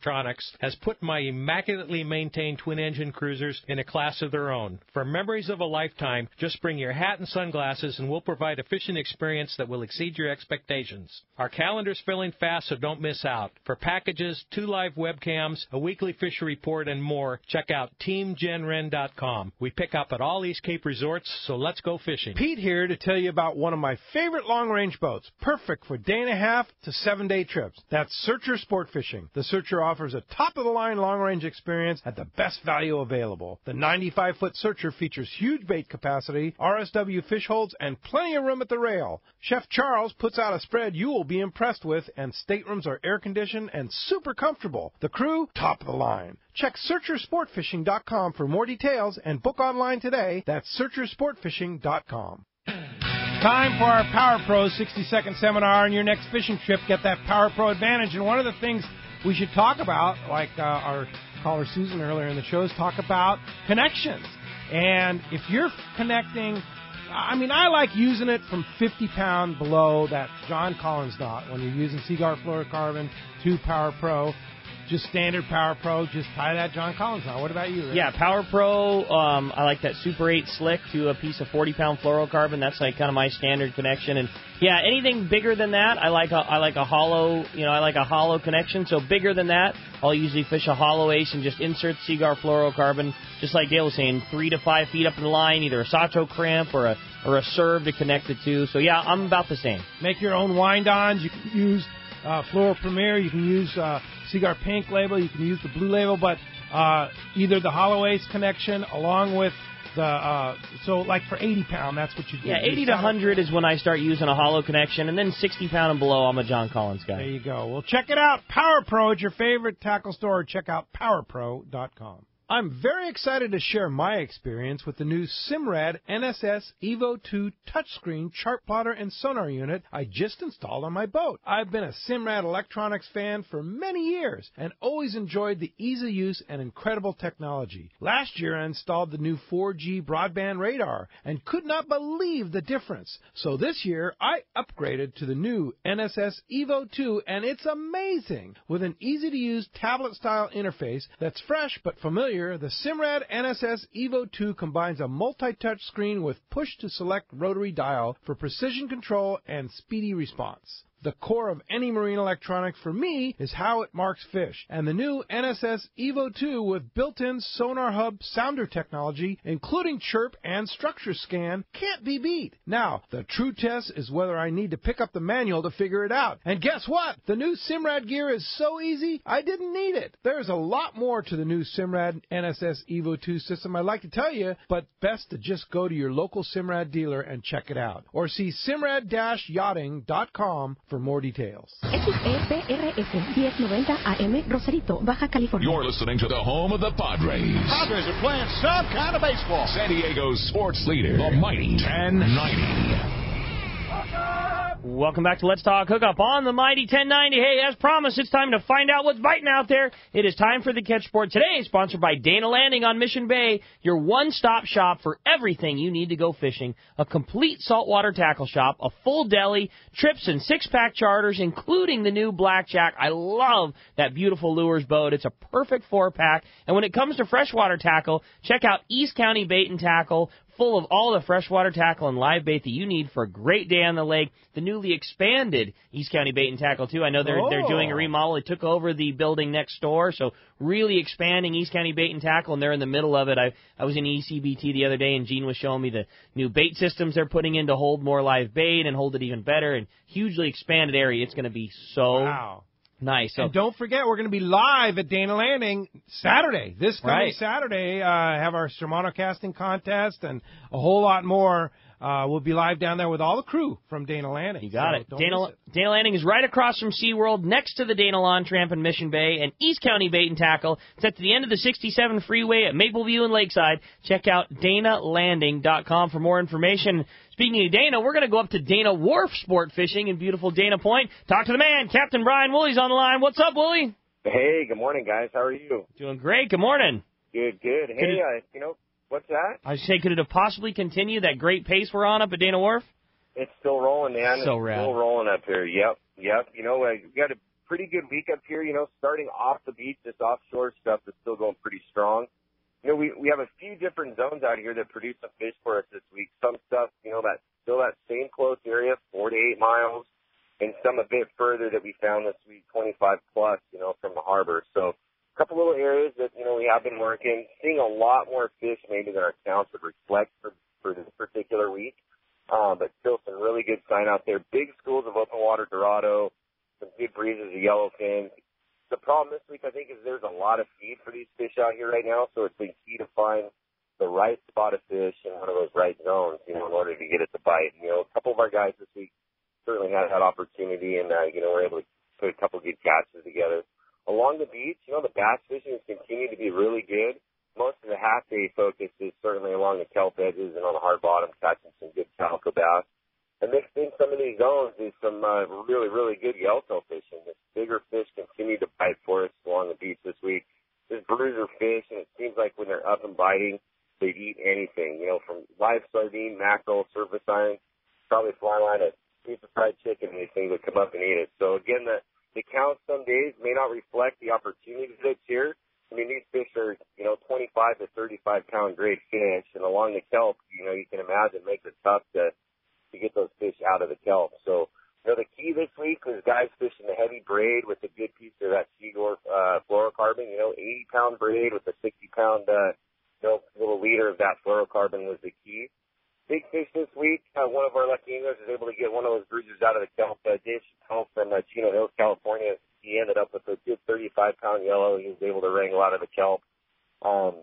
has put my immaculately maintained twin-engine cruisers in a class of their own. For memories of a lifetime, just bring your hat and sunglasses and we'll provide a fishing experience that will exceed your expectations. Our calendar's filling fast, so don't miss out. For packages, 2 live webcams, a weekly fishery report, and more, check out TeamGenRen.com. We pick up at all East Cape resorts, so let's go fishing. Pete here to tell you about one of my favorite long-range boats, perfect for day-and-a-half to 7-day trips. That's Searcher Sport Fishing. The Searcher offers a top-of-the-line long-range experience at the best value available. The 95-foot Searcher features huge bait capacity, RSW fish holds, and plenty of room at the rail. Chef Charles puts out a spread you will be impressed with, and staterooms are air-conditioned and super comfortable. The crew, top of the line. Check SearcherSportFishing.com for more details and book online today. That's SearcherSportFishing.com. Time for our Power Pro 60-second seminar on your next fishing trip. Get that Power Pro advantage. And one of the things we should talk about, like our caller Susan earlier in the show, is talk about connections. And if you're connecting, I like using it from 50 pound below that John Collins knot when you're using Seaguar fluorocarbon 2 Power Pro. Just standard Power Pro, just tie that John Collins knot. What about you, Rick? Yeah, Power Pro, I like that Super 8 slick to a piece of 40-pound fluorocarbon. That's like kind of my standard connection. And yeah, anything bigger than that, I like a hollow, I like a hollow connection. So bigger than that, I'll usually fish a hollow ace and just insert Seaguar fluorocarbon, just like Dale was saying, 3 to 5 feet up in the line, either a Sato crimp or a serve to connect the two. So yeah, I'm about the same. Make your own wind-ons. You can use Fluoro Premier. You can use Seaguar Pink label. You can use the blue label, but either the hollow ace connection along with the so like for 80 pound, that's what you do. Yeah, 80 to 100 is when I start using a hollow connection, and then 60 pound and below, I'm a John Collins guy. There you go. Well, check it out. Power Pro at your favorite tackle store. Check out PowerPro.com. I'm very excited to share my experience with the new Simrad NSS Evo 2 touchscreen chart plotter and sonar unit I just installed on my boat. I've been a Simrad electronics fan for many years and always enjoyed the ease of use and incredible technology. Last year I installed the new 4G broadband radar and could not believe the difference. So this year I upgraded to the new NSS Evo 2 and it's amazing. With an easy-to-use tablet-style interface that's fresh but familiar, the Simrad NSS Evo 2 combines a multi-touch screen with push-to-select rotary dial for precision control and speedy response. The core of any marine electronics for me is how it marks fish. And the new NSS Evo 2 with built-in Sonar Hub sounder technology, including chirp and structure scan, can't be beat. Now, the true test is whether I need to pick up the manual to figure it out. And guess what? The new Simrad gear is so easy, I didn't need it. There's a lot more to the new Simrad NSS Evo 2 system I'd like to tell you, but best to just go to your local Simrad dealer and check it out. Or see simrad-yachting.com for more details. XEPRS 1090 AM, Rosarito, Baja California. You're listening to the home of the Padres. Padres are playing some kind of baseball. San Diego's sports leader, the mighty 1090. Welcome back to Let's Talk Hookup on the Mighty 1090. Hey, as promised, it's time to find out what's biting out there. It is time for the Catch Sport today, sponsored by Dana Landing on Mission Bay, your one-stop shop for everything you need to go fishing. A complete saltwater tackle shop, a full deli, trips and six-pack charters, including the new Blackjack. I love that beautiful lures boat. It's a perfect four-pack. And when it comes to freshwater tackle, check out East County Bait and Tackle, full of all the freshwater tackle and live bait that you need for a great day on the lake. The newly expanded East County Bait and Tackle, too. I know they're doing a remodel. They took over the building next door, so really expanding East County Bait and Tackle, and they're in the middle of it. I was in ECBT the other day, and Gene was showing me the new bait systems they're putting in to hold more live bait and hold it even better, and hugely expanded area. It's going to be so nice. So, and don't forget, we're going to be live at Dana Landing Saturday. This coming Saturday, have our Shimano casting contest and a whole lot more. We'll be live down there with all the crew from Dana Landing. You got it. Dana Landing is right across from SeaWorld, next to the Dana Lawn Tramp in Mission Bay, and East County Bait and Tackle. It's at the end of the 67 freeway at Mapleview and Lakeside. Check out DanaLanding.com for more information. Speaking of Dana, we're going to go up to Dana Wharf Sport Fishing in beautiful Dana Point. Talk to the man, Captain Brian Woolley's on the line. What's up, Woolley? Hey, good morning, guys. How are you? Doing great. Good morning. Good. Hey, what's that? I say, could it have possibly continued that great pace we're on up at Dana Wharf? It's still rolling, man. So it's rad. Still rolling up here. Yep. We got a pretty good week up here. Starting off the beach, this offshore stuff is still going pretty strong. We have a few different zones out here that produce some fish for us this week. Some stuff, that's still that same close area, 4 to 8 miles, and some a bit further that we found this week, 25 plus, from the harbor. So a couple little areas that, we have been working, seeing a lot more fish maybe than our counts would reflect for this particular week. But still some really good sign out there. Big schools of open water Dorado, some good breezes of yellowfin. The problem this week, I think, is there's a lot of feed for these fish out here right now, so it's been key to find the right spot of fish in one of those right zones, in order to get it to bite. A couple of our guys this week certainly had that opportunity, and, we're able to put a couple good catches together. Along the beach, the bass fishing has continued to be really good. Most of the half-day focus is certainly along the kelp edges and on the hard bottom, catching some good calico bass. And mixed in some of these zones is some really, really good yellowtail fishing. The bigger fish continue to bite for us along the beach this week. There's bruiser fish, and it seems like when they're up and biting, they eat anything, from live sardine, mackerel, surface irons, probably fly line, a piece of fried chicken, and these things would come up and eat it. So, again, the count some days may not reflect the opportunity that's here. I mean, these fish are, 25 to 35-pound grade fish, and along the kelp, you can imagine it makes it tough to get those fish out of the kelp. So, the key this week was guys fishing the heavy braid with a good piece of that Seaguar fluorocarbon, 80-pound braid with a 60-pound, little leader of that fluorocarbon was the key. Big fish this week. One of our lucky anglers was able to get one of those bruisers out of the kelp. Dave Chappelle from Chino Hills, California. He ended up with a good 35-pound yellow. He was able to wrangle out of the kelp. We're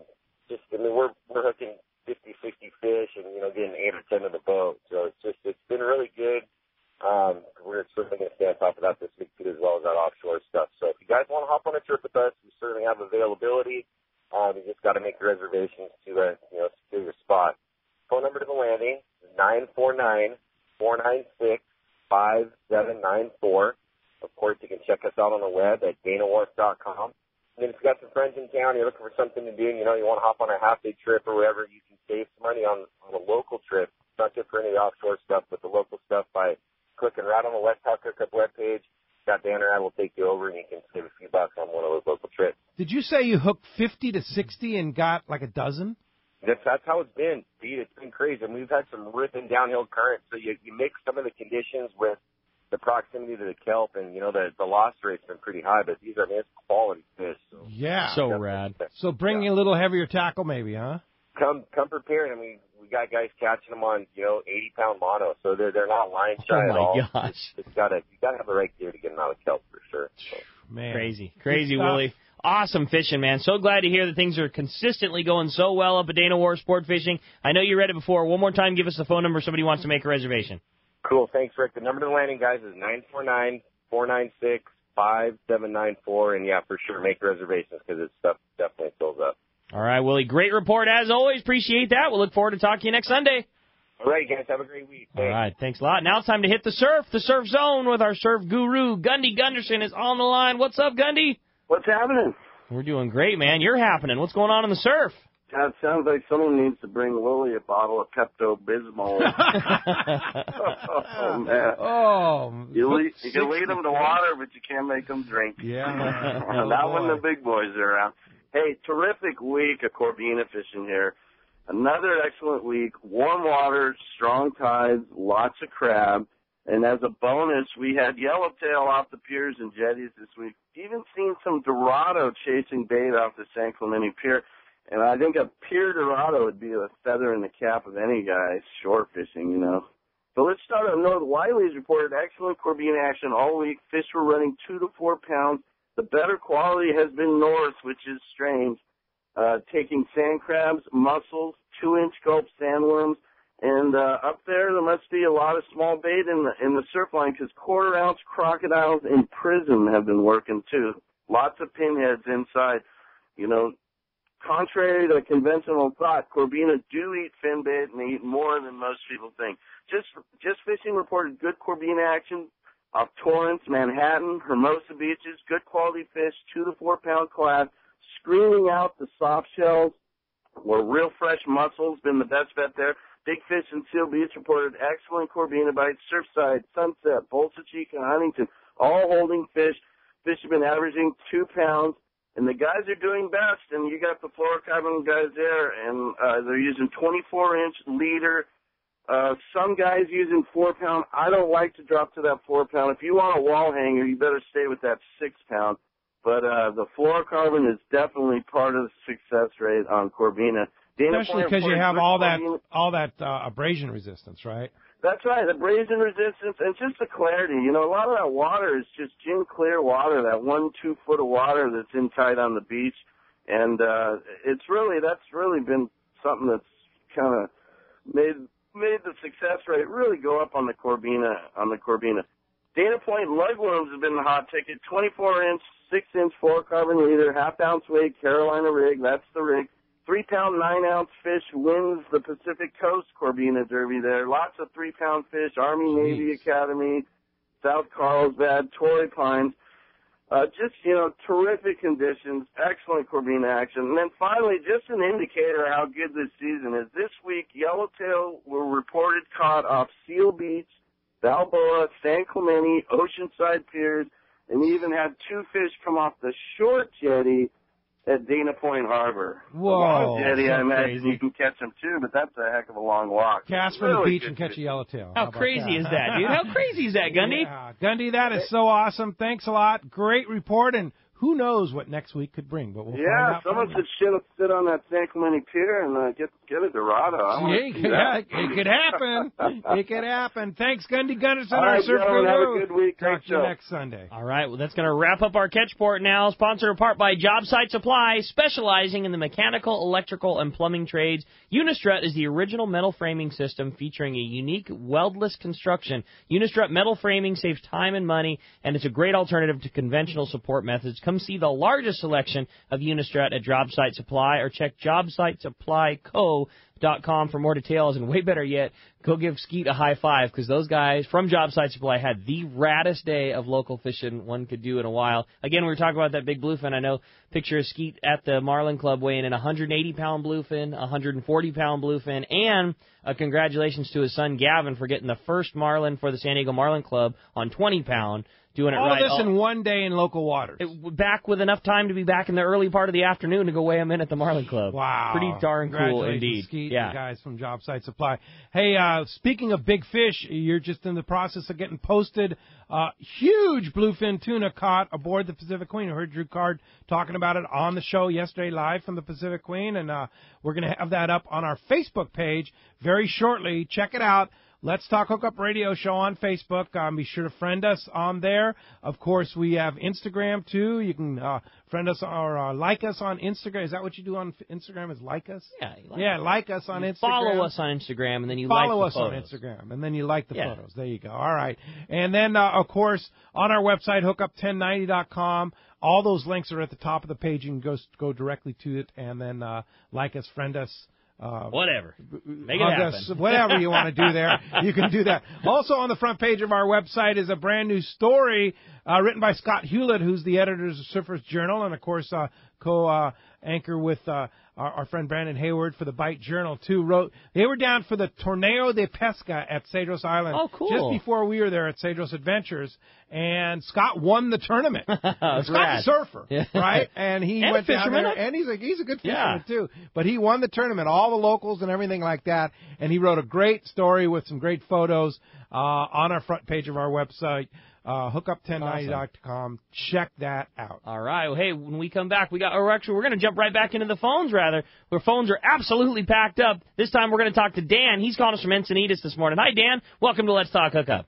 hooking 50, 60 fish and, getting 8 or 10 of the boat. So it's been really good. We're certainly going to stay on top of that this week too, as well as that offshore stuff. So if you guys want to hop on a trip with us, we certainly have availability. You just got to make your reservations to secure your spot. Phone number to the landing is 949-496-5794. Of course, you can check us out on the web at danawharf.com. And then if you got some friends in town, you're looking for something to do, and, you want to hop on a half-day trip or whatever, you can save some money on a local trip. It's not just for any of the offshore stuff, but the local stuff by clicking right on the Let's Talk Hookup webpage. Scott Dan or I will take you over, and you can save a few bucks on one of those local trips. Did you say you hooked 50 to 60 and got like a dozen? That's how it's been, Pete. It's been crazy. I mean, we've had some ripping downhill currents, so you mix some of the conditions with the proximity to the kelp, and the loss rate's been pretty high, but these are nice quality fish. So Yeah. So rad. So bring a little heavier tackle, maybe, huh? Come prepared. I mean, we got guys catching them on 80-pound mono, so they're not line shy at all. Oh my gosh. You gotta have the right gear to get them out of kelp for sure. So. Man. Crazy, Willie. Awesome fishing, man. So glad to hear that ththings are consistently going so well up at Dana War Sport Fishing. I know you read it before. One more time, give us the phone number if somebody wants to make a reservation. Cool. Thanks, Rick. The number to the landing, guys, is 949-496-5794. And, yeah, for sure, make reservations because this stuff definitely fills up. All right, Willie. Great report, as always. Appreciate that. We'll look forward to talking to you next Sunday. All right, guys. Have a great week. Thanks. All right. Thanks a lot. Now it's time to hit the surf zone with our surf guru. Gundy Gunderson is on the line. What's up, Gundy? What's happening? We're doing great, man. You're happening. What's going on in the surf? It sounds like someone needs to bring Willie a bottle of Pepto-Bismol. Oh, man. Oh. You can lead them to water, but you can't make them drink. Yeah. Not when the big boys are around. Hey, terrific week of Corbina fishing here. Another excellent week. Warm water, strong tides, lots of crab. And as a bonus, we had yellowtail off the piers and jetties this week. Even seen some Dorado chasing bait off the San Clemente Pier. And I think a pier Dorado would be a feather in the cap of any guy shore fishing, So let's start on North. Wiley's reported excellent Corbina action all week. Fish were running 2 to 4 pounds. The better quality has been north, which is strange. Taking sand crabs, mussels, 2-inch gulp sandworms. And up there must be a lot of small bait in the surf line because quarter-ounce crocodiles in prison have been working, too. Lots of pinheads inside. Contrary to conventional thought, Corbina do eat fin bait and they eat more than most people think. Just Fishing reported good Corbina action off Torrance, Manhattan, Hermosa beaches, good quality fish, 2 to 4 pound class, screening out the soft shells where real fresh mussels been the best bet there. Big Fish and Seal Beach reported excellent Corbina bites, Surfside, Sunset, Bolsa Chica, Huntington, all holding fish. Fish have been averaging 2 pounds. And the guys are doing best, and you got the fluorocarbon guys there, and they're using 24-inch leader. Some guys using 4 pound. I don't like to drop to that 4 pound. If you want a wall hanger, you better stay with that 6 pound. But the fluorocarbon is definitely part of the success rate on Corbina. Especially because you have all that abrasion resistance, right? That's right, abrasion resistance and just the clarity. A lot of that water is just gin clear water, that 1-2 foot of water that's in tight on the beach. And that's really been something that's kind of made the success rate really go up on the Corbina. Dana Point lugworms have been the hot ticket. 24-inch, 6-inch fluorocarbon leader, half-ounce weight, Carolina rig. That's the rig. 3 pound, 9-ounce fish wins the Pacific Coast Corbina Derby there. Lots of 3 pound fish, Army, Navy Academy, South Carlsbad, Torrey Pines. Terrific conditions, excellent Corbina action. And then finally, just an indicator of how good this season is. This week, yellowtail were reported caught off Seal Beach, Balboa, San Clemente, Oceanside Piers, and we even had 2 fish come off the short jetty at Dana Point Harbor. Whoa. Long jetty, I imagine you can catch them too, but that's a heck of a long walk. Cast for the beach and catch a yellowtail. How crazy is that, dude? How crazy is that, Gundy? Yeah. Gundy, that is so awesome. Thanks a lot. Great report, and who knows what next week could bring, but we'll find out. Someone should sit on that San Clemente Pier and get a Dorado. It could happen. It could happen. Thanks, Gundy Gunderson, all our right, surf guru. Have a good week. Talk to you next Sunday. All right, well, that's going to wrap up our Catchport now. Sponsored in part by Job Site Supply, specializing in the mechanical, electrical, and plumbing trades. Unistrut is the original metal framing system featuring a unique weldless construction. Unistrut metal framing saves time and money, and it's a great alternative to conventional support methods. Come see the largest selection of Unistrut at Job Site Supply, or check jobsitesupplyco.com for more details. And way better yet, go give Skeet a high five, because those guys from Job Site Supply had the raddest day of local fishing one could do in a while. Again, we were talking about that big bluefin. I know, picture of Skeet at the Marlin Club weighing in 180-pound bluefin, 140-pound bluefin, and congratulations to his son Gavin for getting the first marlin for the San Diego Marlin Club on 20-pound. Doing it right. All this in one day in local waters. Back with enough time to be back in the early part of the afternoon to go weigh him in at the Marlin Club. Wow. Pretty darn cool indeed. Skeet. the guys from Job Site Supply. Hey, speaking of big fish, you're just in the process of getting posted. Huge bluefin tuna caught aboard the Pacific Queen. I heard Drew Card talking about it on the show yesterday live from the Pacific Queen, and we're going to have that up on our Facebook page very shortly. Check it out. Let's Talk Hookup Radio Show on Facebook. Be sure to friend us on there. Of course, we have Instagram, too. You can friend us or like us on Instagram. Is that what you do on Instagram, is like us? Yeah, like us on Instagram. Follow us on Instagram, and then you follow like the us photos. on Instagram, and then you like the photos. There you go. All right. And then, of course, on our website, hookup1090.com, all those links are at the top of the page. You can go directly to it, and then like us, friend us. Whatever. Make it happen. Whatever you want to do there, you can do that. Also on the front page of our website is a brand new story written by Scott Hewlett, who's the editor of Surfer's Journal, and, of course, co-anchor with our friend Brandon Hayward for the Bite Journal, too. They were down for the Torneo de Pesca at Cedros Island. Oh, cool. Just before we were there at Cedros Adventures, and Scott won the tournament. Scott's a surfer, right? And he went down there, and he's a good fisherman, too. But he won the tournament, all the locals and everything like that, and he wrote a great story with some great photos on our front page of our website. Hookup1090.com. Check that out. All right. Well, hey, when we come back, we're going to jump right back into the phones, rather, where phones are absolutely packed up. This time we're going to talk to Dan. He's calling us from Encinitas this morning. Hi, Dan. Welcome to Let's Talk Hookup.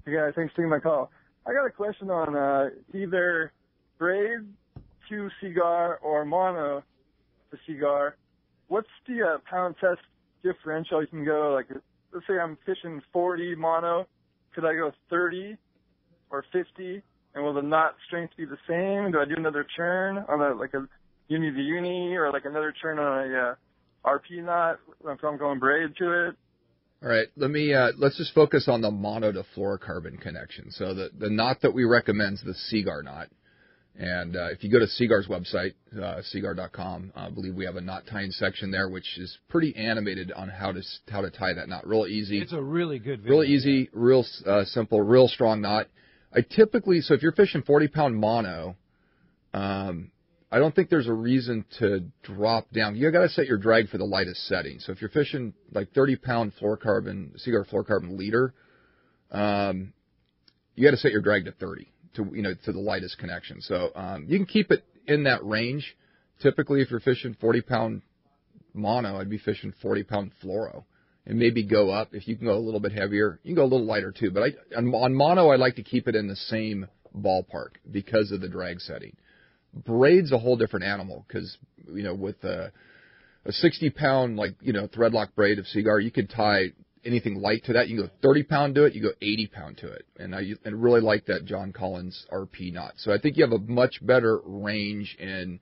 Hey, guys. Thanks for taking my call. I got a question on either braid to Seaguar or mono to Seaguar. What's the pound test differential you can go? Like, let's say I'm fishing 40 mono. Could I go 30? Or 50, and will the knot strength be the same? Do I do another churn on a uni to uni, or like another churn on a RP knot if I'm going braid to it? All right, let's just focus on the mono to fluorocarbon connection. So the knot that we recommend is the Seaguar knot. And if you go to Seaguar's website, seaguar.com, I believe we have a knot tying section there, which is pretty animated on how to tie that knot. Real easy. It's a really good video. Real easy, real simple, real strong knot. So if you're fishing 40-pound mono, I don't think there's a reason to drop down. You got to set your drag for the lightest setting. So if you're fishing like 30-pound Seaguar fluorocarbon leader, you got to set your drag to 30 to the lightest connection. So you can keep it in that range. Typically, if you're fishing 40-pound mono, I'd be fishing 40-pound fluoro. And maybe go up. If you can go a little bit heavier, you can go a little lighter too. But on mono, I like to keep it in the same ballpark because of the drag setting. Braid's a whole different animal because, with a 60-pound, threadlock braid of Seaguar, you could tie anything light to that. You can go 30-pound to it. You go 80-pound to it. And I really like that John Collins RP knot. So I think you have a much better range and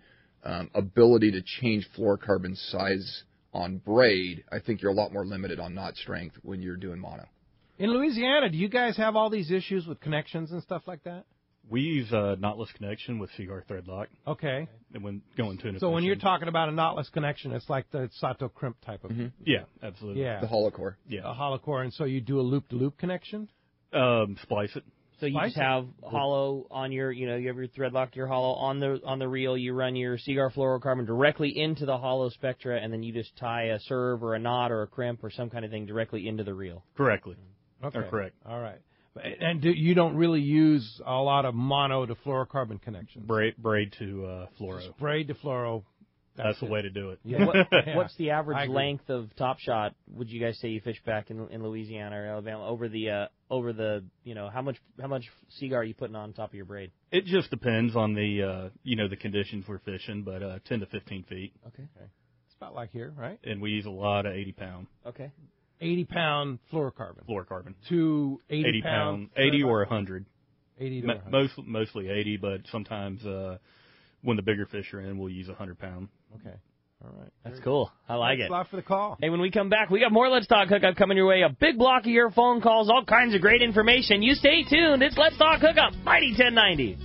ability to change fluorocarbon size on braid. I think you're a lot more limited on knot strength when you're doing mono. In Louisiana, do you guys have all these issues with connections and stuff like that? We use a knotless connection with Seaguar threadlock. Okay. And when going tuna So when fishing. you're talking about a knotless connection, it's like the Sato crimp type of. Mm-hmm. Yeah, absolutely. Yeah. The hollow core. Yeah. A hollow core, and so you do a loop-to-loop connection? Splice it. So you just have hollow on your, you have your threadlock, your hollow on the reel. You run your Seaguar fluorocarbon directly into the hollow spectra, and then you just tie a serve or a knot or a crimp or some kind of thing directly into the reel. Correctly. Okay. Or correct. All right. And you don't really use a lot of mono to fluorocarbon connections? Braid to fluoro. Just braid to fluoro. That's the way to do it. Yeah. What's the average length of top shot? Would you guys say you fish back in Louisiana or Alabama over the how much Seaguar are you putting on top of your braid? It just depends on the the conditions we're fishing, but 10 to 15 feet. Okay. It's about like here, right? And we use a lot of 80-pound. Okay. 80-pound fluorocarbon. To 80 pound 80 or 100. 80 to 100. Mostly 80, but sometimes when the bigger fish are in, we'll use 100-pound. Okay. All right. That's cool. I like it. Thanks a lot for the call. Hey, when we come back, we got more Let's Talk Hookup coming your way. A big block of your phone calls, all kinds of great information. You stay tuned. It's Let's Talk Hookup, Mighty 1090.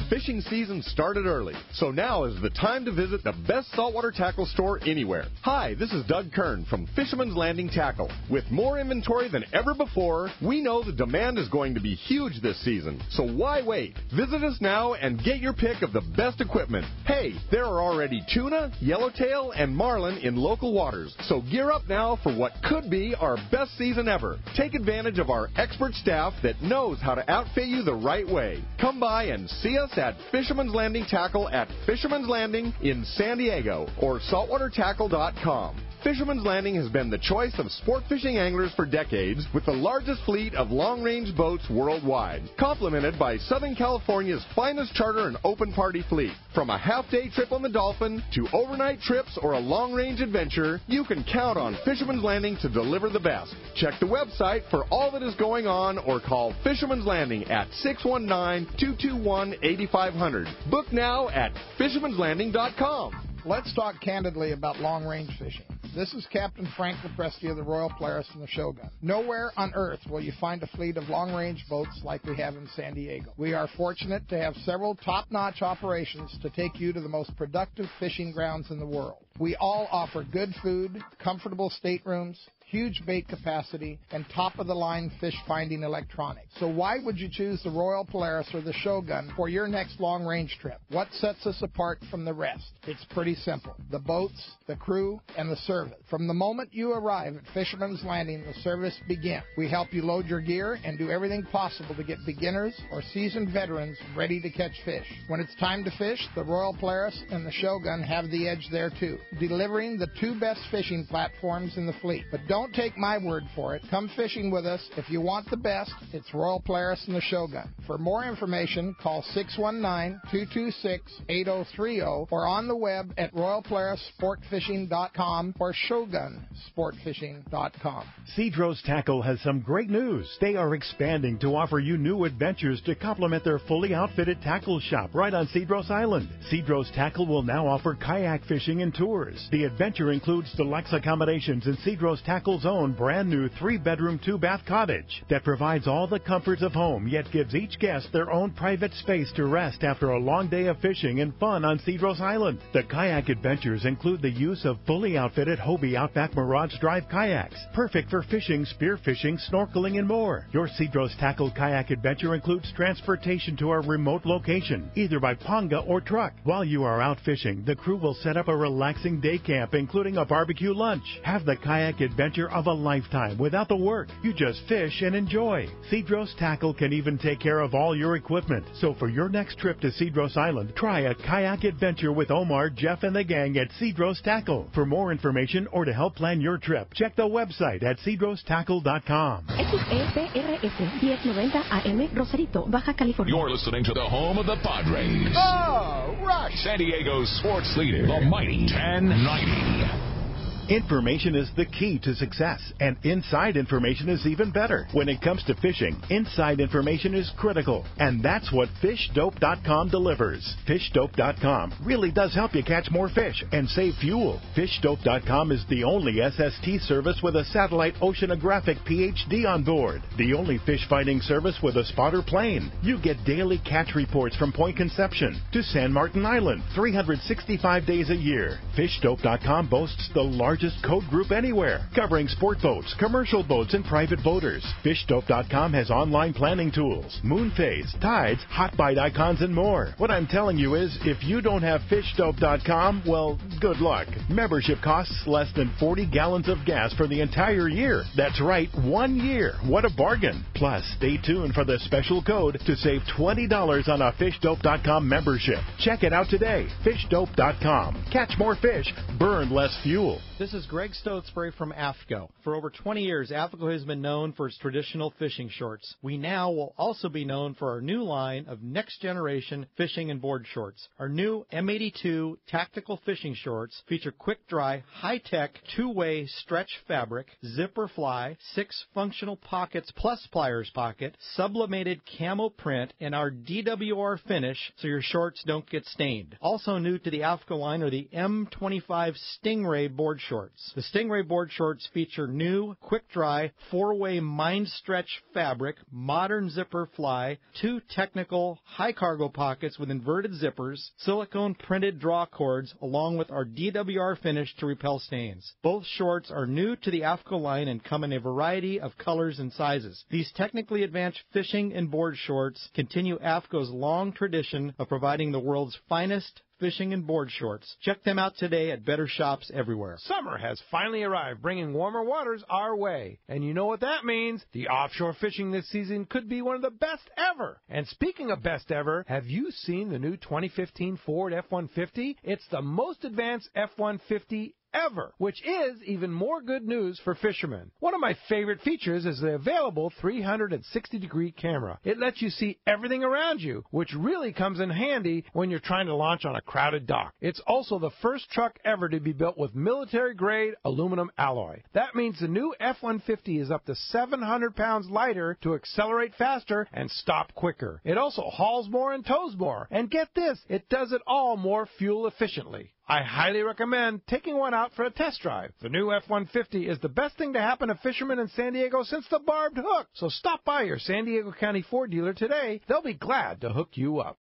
The fishing season started early, so now is the time to visit the best saltwater tackle store anywhere. Hi, this is Doug Kern from Fisherman's Landing Tackle. With more inventory than ever before, we know the demand is going to be huge this season, so why wait? Visit us now and get your pick of the best equipment. Hey, there are already tuna, yellowtail, and marlin in local waters, so gear up now for what could be our best season ever. Take advantage of our expert staff that knows how to outfit you the right way. Come by and see us at Fisherman's Landing Tackle at Fisherman's Landing in San Diego or saltwatertackle.com. Fisherman's Landing has been the choice of sport fishing anglers for decades with the largest fleet of long-range boats worldwide, complemented by Southern California's finest charter and open party fleet. From a half-day trip on the Dolphin to overnight trips or a long-range adventure, you can count on Fisherman's Landing to deliver the best. Check the website for all that is going on or call Fisherman's Landing at 619-221-8500. Book now at fishermanslanding.com. Let's talk candidly about long-range fishing. This is Captain Frank Lepresti of the Royal Polaris and the Shogun. Nowhere on Earth will you find a fleet of long-range boats like we have in San Diego. We are fortunate to have several top-notch operations to take you to the most productive fishing grounds in the world. We all offer good food, comfortable staterooms, huge bait capacity, and top-of-the-line fish-finding electronics. So why would you choose the Royal Polaris or the Shogun for your next long-range trip? What sets us apart from the rest? It's pretty simple. The boats, the crew, and the service. From the moment you arrive at Fisherman's Landing, the service begins. We help you load your gear and do everything possible to get beginners or seasoned veterans ready to catch fish. When it's time to fish, the Royal Polaris and the Shogun have the edge there too, delivering the two best fishing platforms in the fleet. But don't take my word for it. Come fishing with us. If you want the best, it's Royal Polaris and the Shogun. For more information, call 619-226-8030 or on the web at royalpolarissportfishing.com or shogunsportfishing.com. Cedros Tackle has some great news. They are expanding to offer you new adventures to complement their fully outfitted tackle shop right on Cedros Island. Cedros Tackle will now offer kayak fishing and tours. The adventure includes deluxe accommodations in Cedros Tackle's own brand new 3-bedroom, 2-bath cottage that provides all the comforts of home, yet gives each guest their own private space to rest after a long day of fishing and fun on Cedros Island. The kayak adventures include the use of fully outfitted Hobie Outback Mirage Drive kayaks, perfect for fishing, spearfishing, snorkeling, and more. Your Cedros Tackle kayak adventure includes transportation to our remote location, either by Ponga or truck. While you are out fishing, the crew will set up a relaxing day camp, including a barbecue lunch. Have the kayak adventure of a lifetime without the work. You just fish and enjoy. Cedros Tackle can even take care of all your equipment. So for your next trip to Cedros Island, try a kayak adventure with Omar, Jeff, and the gang at Cedros Tackle. For more information or to help plan your trip, check the website at cedrostackle.com. XEPRS 1090 AM Rosarito, Baja California. You're listening to the home of the Padres. Oh, right. San Diego's sports leader, the mighty 1090. Information is the key to success, and inside information is even better. When it comes to fishing, inside information is critical, and that's what FishDope.com delivers. FishDope.com really does help you catch more fish and save fuel. FishDope.com is the only SST service with a satellite oceanographic PhD on board, the only fish-finding service with a spotter plane. You get daily catch reports from Point Conception to San Martin Island, 365 days a year. FishDope.com boasts the largest code group anywhere, covering sport boats, commercial boats, and private boaters. FishDope.com has online planning tools, moon phase, tides, hot bite icons, and more. What I'm telling you is, if you don't have FishDope.com, well, good luck. Membership costs less than 40 gallons of gas for the entire year. That's right, 1 year. What a bargain. Plus, stay tuned for the special code to save $20 on a FishDope.com membership. Check it out today. FishDope.com. Catch more fish, burn less fuel. This is Greg Stoatsbury from AFCO. For over 20 years, AFCO has been known for its traditional fishing shorts. We now will also be known for our new line of next-generation fishing and board shorts. Our new M82 tactical fishing shorts feature quick-dry, high-tech, two-way stretch fabric, zipper fly, 6 functional pockets plus pliers pocket, sublimated camo print, and our DWR finish so your shorts don't get stained. Also new to the AFCO line are the M25 Stingray board shorts. shorts. The Stingray board shorts feature new, quick-dry, 4-way mind stretch fabric, modern zipper fly, 2 technical high cargo pockets with inverted zippers, silicone printed draw cords, along with our DWR finish to repel stains. Both shorts are new to the AFCO line and come in a variety of colors and sizes. These technically advanced fishing and board shorts continue AFCO's long tradition of providing the world's finest fishing and board shorts. Check them out today at better shops everywhere. Summer has finally arrived, bringing warmer waters our way. And you know what that means? The offshore fishing this season could be one of the best ever. And speaking of best ever, have you seen the new 2015 Ford F-150? It's the most advanced F-150 ever, which is even more good news for fishermen. One of my favorite features is the available 360-degree camera. It lets you see everything around you, which really comes in handy when you're trying to launch on a crowded dock. It's also the first truck ever to be built with military-grade aluminum alloy. That means the new F-150 is up to 700 pounds lighter to accelerate faster and stop quicker. It also hauls more and tows more. And get this, it does it all more fuel efficiently. I highly recommend taking one out for a test drive. The new F-150 is the best thing to happen to fishermen in San Diego since the barbed hook. So stop by your San Diego County Ford dealer today. They'll be glad to hook you up.